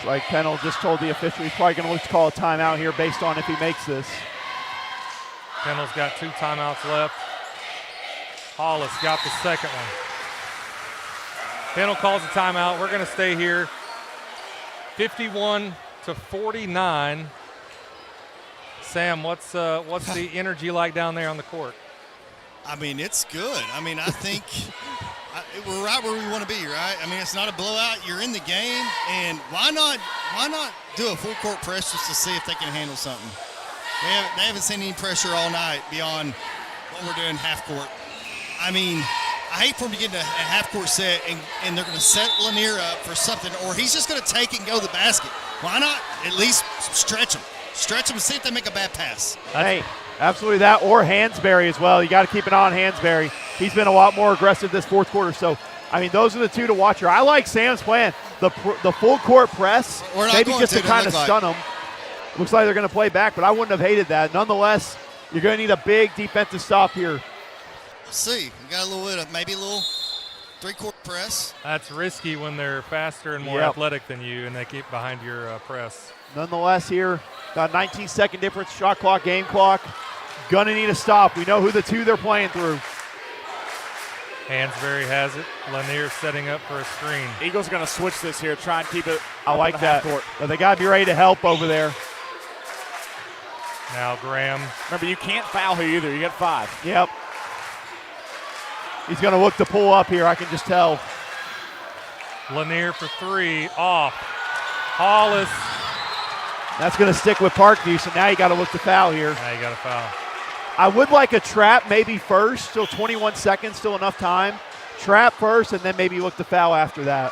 Like Pennell just told the official, he's probably going to look to call a timeout here based on if he makes this. Pennell's got 2 timeouts left. Hollis got the second one. Pennell calls a timeout. We're going to stay here. 51-49. Sam, what's the energy like down there on the court? I mean, it's good. I mean, I think we're right where we want to be, right? I mean, it's not a blowout. You're in the game, and why not do a full court press just to see if they can handle something? They haven't seen any pressure all night beyond what we're doing half court. I mean, I hate for him to get in a half court set and they're going to set Lanier up for something, or he's just going to take it and go to the basket. Why not at least stretch him? Stretch him and see if they make a bad pass. Hey, absolutely that, or Hansberry as well. You got to keep an eye on Hansberry. He's been a lot more aggressive this fourth quarter. So, I mean, those are the two to watch here. I like Sam's plan. The full court press, maybe just to kind of stun them. Looks like they're going to play back, but I wouldn't have hated that. Nonetheless, you're going to need a big defensive stop here. Let's see. We got a little bit of maybe a little three-court press. That's risky when they're faster and more athletic than you, and they keep behind your press. Nonetheless, here, got a 19-second difference, shot clock, game clock. Gonna need a stop. We know who the two they're playing through. Hansberry has it. Lanier setting up for a screen. Eagles going to switch this here, try and keep it. I like that. But they got to be ready to help over there. Now Graham. Remember, you can't foul here either. You got 5. Yep. He's going to look to pull up here, I can just tell. Lanier for 3, off. Hollis. That's going to stick with Parkview, so now you got to look to foul here. Now you got to foul. I would like a trap maybe first, still 21 seconds, still enough time. Trap first, and then maybe look to foul after that.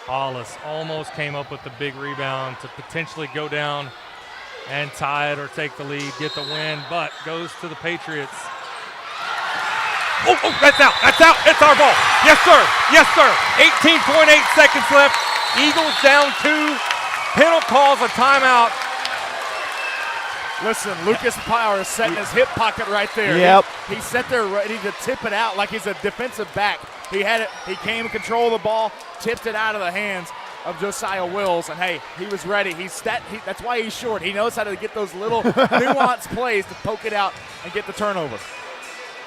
Hollis almost came up with the big rebound to potentially go down and tie it or take the lead, get the win, but goes to the Patriots. Oh, that's out. That's out. It's our ball. Yes, sir. Yes, sir. 18.8 seconds left. Eagles down 2. Pennell calls a timeout. Listen, Lucas Power is setting his hip pocket right there. Yep. He sat there ready to tip it out like he's a defensive back. He had it. He came in control of the ball, tipped it out of the hands of Josiah Wills, and hey, he was ready. That's why he's short. He knows how to get those little nuanced plays to poke it out and get the turnover.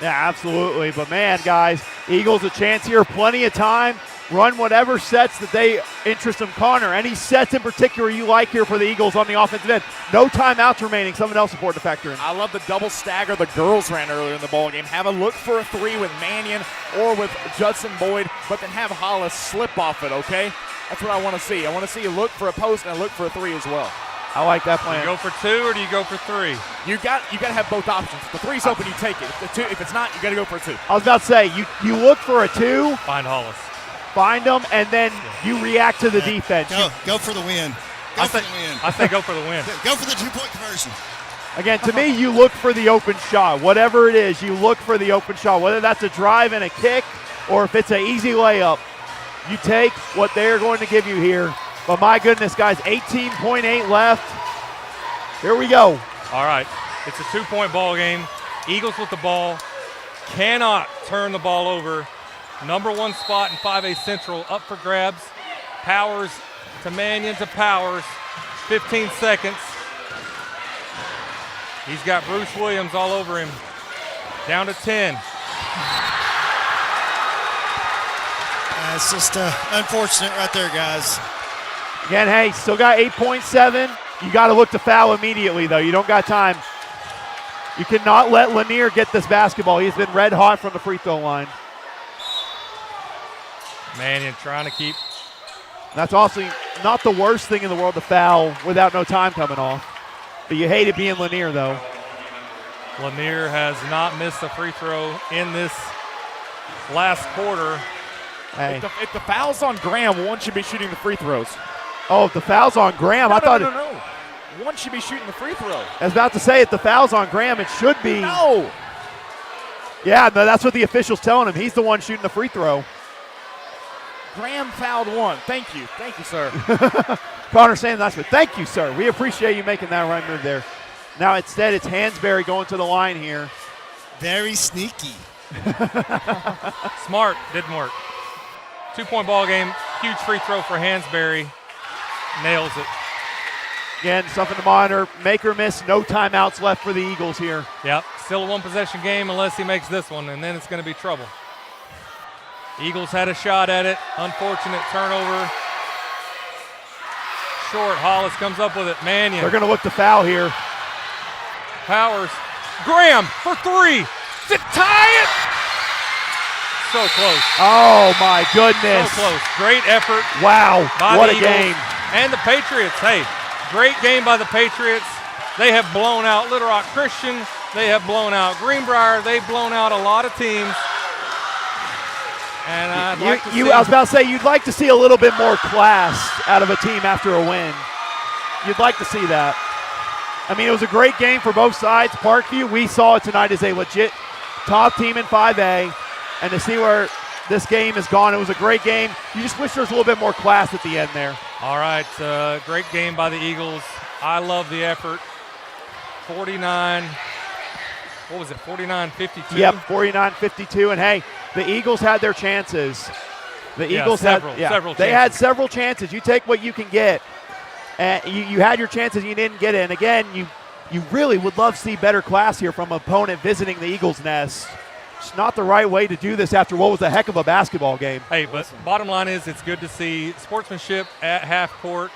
Yeah, absolutely. But, man, guys, Eagles a chance here. Plenty of time. Run whatever sets that they interest them, Connor. Any sets in particular you like here for the Eagles on the offensive end? No timeouts remaining. Something else important to factor in. I love the double stagger the girls ran earlier in the ball game. Have a look for a 3 with Mannion or with Judson Boyd, but then have Hollis slip off it, okay? That's what I want to see. I want to see you look for a post and look for a 3 as well. I like that plan. Do you go for 2 or do you go for 3? You got to have both options. If the 3's open, you take it. If it's not, you got to go for a 2. I was about to say, you look for a 2. Find Hollis. Find them, and then you react to the defense. Go for the win. Go for the win. I say go for the win. Go for the 2-point conversion. Again, to me, you look for the open shot. Whatever it is, you look for the open shot. Whether that's a drive and a kick or if it's an easy layup, you take what they're going to give you here. But my goodness, guys, 18.8 left. Here we go. All right. It's a 2-point ball game. Eagles with the ball. Cannot turn the ball over. Number 1 spot in 5A Central up for grabs. Powers to Mannion to Powers. 15 seconds. He's got Bruce Williams all over him. Down to 10. It's just unfortunate right there, guys. Again, hey, still got 8.7. You got to look to foul immediately, though. You don't got time. You cannot let Lanier get this basketball. He's been red hot from the free throw line. Mannion trying to keep. That's also not the worst thing in the world to foul without no time coming off. But you hate it being Lanier, though. Lanier has not missed a free throw in this last quarter. Hey. If the foul's on Graham, one should be shooting the free throws. Oh, if the foul's on Graham, I thought No. One should be shooting the free throw. I was about to say, if the foul's on Graham, it should be. No. Yeah, no, that's what the official's telling him. He's the one shooting the free throw. Graham fouled 1. Thank you, sir. Connor saying that's what. Thank you, sir. We appreciate you making that right move there. Now instead, it's Hansberry going to the line here. Very sneaky. Smart, didn't work. 2-point ball game, huge free throw for Hansberry. Nails it. Again, something to monitor. Make or miss, no timeouts left for the Eagles here. Yep, still a one-possession game unless he makes this one, and then it's going to be trouble. Eagles had a shot at it. Unfortunate turnover. Short, Hollis comes up with it. Mannion. They're going to look to foul here. Powers. Graham for three to tie it. So close. Oh, my goodness. So close. Great effort. Wow, what a Eagles. game. And the Patriots. Hey, great game by the Patriots. They have blown out Little Rock Christian. They have blown out Greenbrier. They've blown out a lot of teams. And I'd like to see. I was about to say, you'd like to see a little bit more class out of a team after a win. You'd like to see that. I mean, it was a great game for both sides. Parkview, we saw it tonight as a legit top team in 5A. And to see where this game has gone, it was a great game. You just wish there was a little bit more class at the end there. All right, great game by the Eagles. I love the effort. 49, what was it, 49-52? Yep, 49-52. And, hey, the Eagles had their chances. The Eagles several they chances. had several chances. You take what you can get. And you had your chances, you didn't get it. And, again, you really would love to see better class here from an opponent visiting the Eagles' nest. It's not the right way to do this after what was a heck of a basketball game. Hey, but bottom line is it's good to see sportsmanship at half court,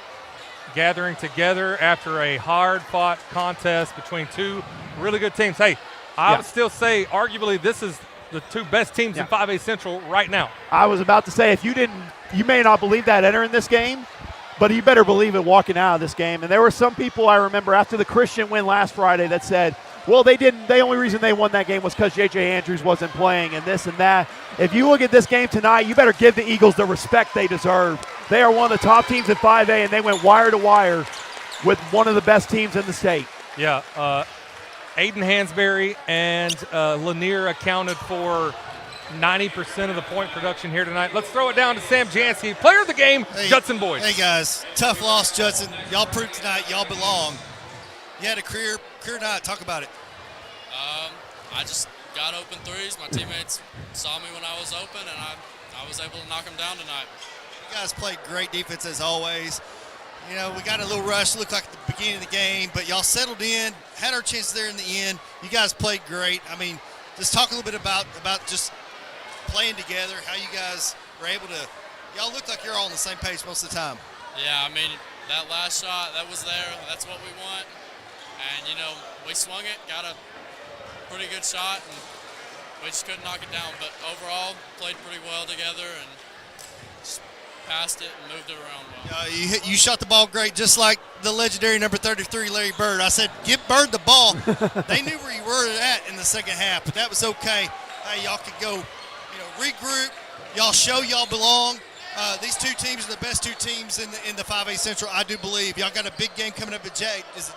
gathering together after a hard-fought contest between two really good teams. Hey, I would still say arguably this is the two best teams in 5A Central right now. I was about to say, you may not believe that entering this game, but you better believe it walking out of this game. And there were some people I remember after the Christian win last Friday that said, well, the only reason they won that game was because J.J. Andrews wasn't playing and this and that. If you look at this game tonight, you better give the Eagles the respect they deserve. They are one of the top teams in 5A, and they went wire to wire with one of the best teams in the state. Yeah, Aiden Hansberry and Lanier accounted for 90% of the point production here tonight. Let's throw it down to Sam Jansky, player of the game, Judson Boyd. Hey, guys, tough loss, Judson. Y'all proved tonight y'all belong. You had a career night. Talk about it. I just got open threes. My teammates saw me when I was open, and I was able to knock them down tonight. You guys played great defense as always. You know, we got a little rush. Looked like at the beginning of the game, but y'all settled in, had our chances there in the end. You guys played great. I mean, just talk a little bit about just playing together, how you guys were able to – y'all look like you're all on the same page most of the time. Yeah, I mean, that last shot, that was there. That's what we want. And, you know, we swung it, got a pretty good shot, and we just couldn't knock it down. But overall, played pretty well together and just passed it and moved it around well. You shot the ball great, just like the legendary number 33, Larry Bird. I said, give Bird the ball. They knew where you were at in the second half, but that was okay. Hey, y'all could go, regroup. Y'all show y'all belong. These two teams are the best two teams in the 5A Central, I do believe. Y'all got a big game coming up at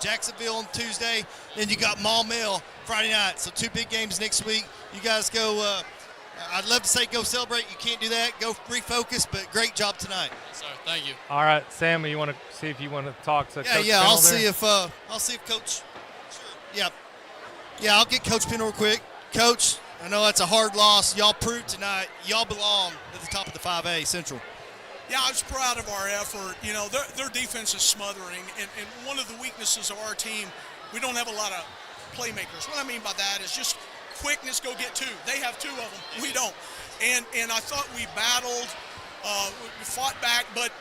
Jacksonville on Tuesday. Then you got Maumelle Friday night. So two big games next week. You guys go, I'd love to say go celebrate. You can't do that. Go refocus, but great job tonight. Yes, sir. Thank you. All right, Sam, you want to see if you want to talk to Coach Yeah, Pennell I'll see if Coach. Sure. Yeah, I'll get Coach Pennell real quick. Coach, I know that's a hard loss. Y'all proved tonight y'all belong at the top of the 5A Central. Yeah, I was proud of our effort. You know, their defense is smothering, and one of the weaknesses of our team, we don't have a lot of playmakers. What I mean by that is just quickness, go get two. They have two of them. We don't. And I thought we battled, we fought back, but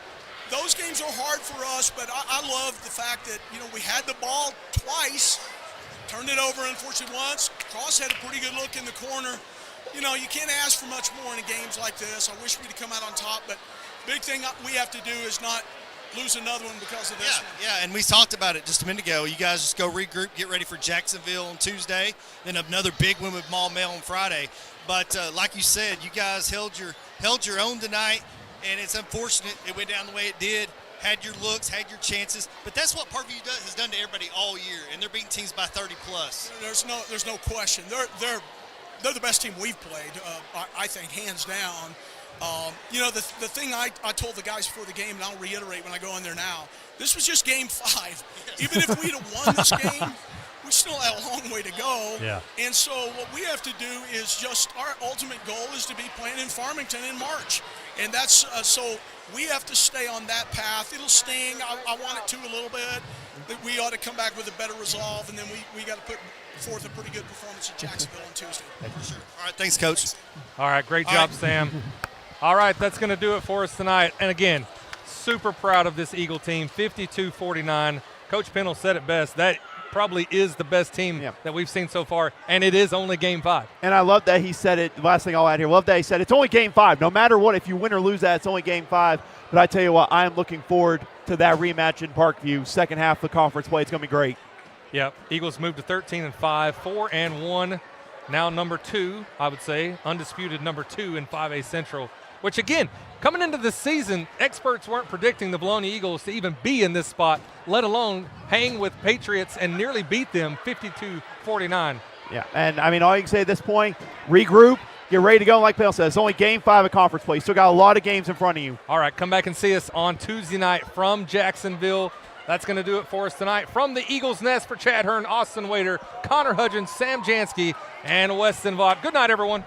those games are hard for us, but I love the fact that, we had the ball twice, turned it over, unfortunately, once. Cross had a pretty good look in the corner. You can't ask for much more in games like this. I wish we'd come out on top, but big thing we have to do is not lose another one because of this one. Yeah, and we talked about it just a minute ago. You guys just go regroup, get ready for Jacksonville on Tuesday, then another big win with Maumelle on Friday. But like you said, you guys held your own tonight, and it's unfortunate it went down the way it did. Had your looks, had your chances, but that's what Parkview has done to everybody all year, and they're beating teams by 30 plus. There's no question. They're the best team we've played. I think hands down. The thing I told the guys before the game, and I'll reiterate when I go in there now, this was just game 5. Even if we'd have won this game, we still have a long way to go. Yeah. And so what we have to do is just, our ultimate goal is to be playing in Farmington in March. And that's, so we have to stay on that path. It'll sting. I want it to a little bit. But we ought to come back with a better resolve, and then we got to put forth a pretty good performance in Jacksonville on Tuesday. For sure. All right, thanks, Coach. All right, great job, Sam. All right, that's going to do it for us tonight. And again, super proud of this Eagle team, 52-49. Coach Pennell said it best. That probably is the best team that we've seen so far, and it is only Game 5. And I love that he said it. Last thing I'll add here, love that he said it's only Game 5. No matter what, if you win or lose that, it's only Game 5. But I tell you what, I am looking forward to that rematch in Parkview. Second half of the conference play, it's going to be great. Yep, Eagles moved to 13-5, 4-1. Now number 2, I would say, undisputed number 2 in 5A Central, which again, coming into this season, experts weren't predicting the Vilonia Eagles to even be in this spot, let alone hang with Patriots and nearly beat them 52-49. Yeah, and I mean, all you can say at this point, regroup, get ready to go. Like Pale says, it's only Game 5 of conference play. Still got a lot of games in front of you. All right, come back and see us on Tuesday night from Jacksonville. That's going to do it for us tonight. From the Eagles Nest, for Chad Hearn, Austin Wader, Connor Hudgens, Sam Jansky, and Weston Vaught. Good night, everyone.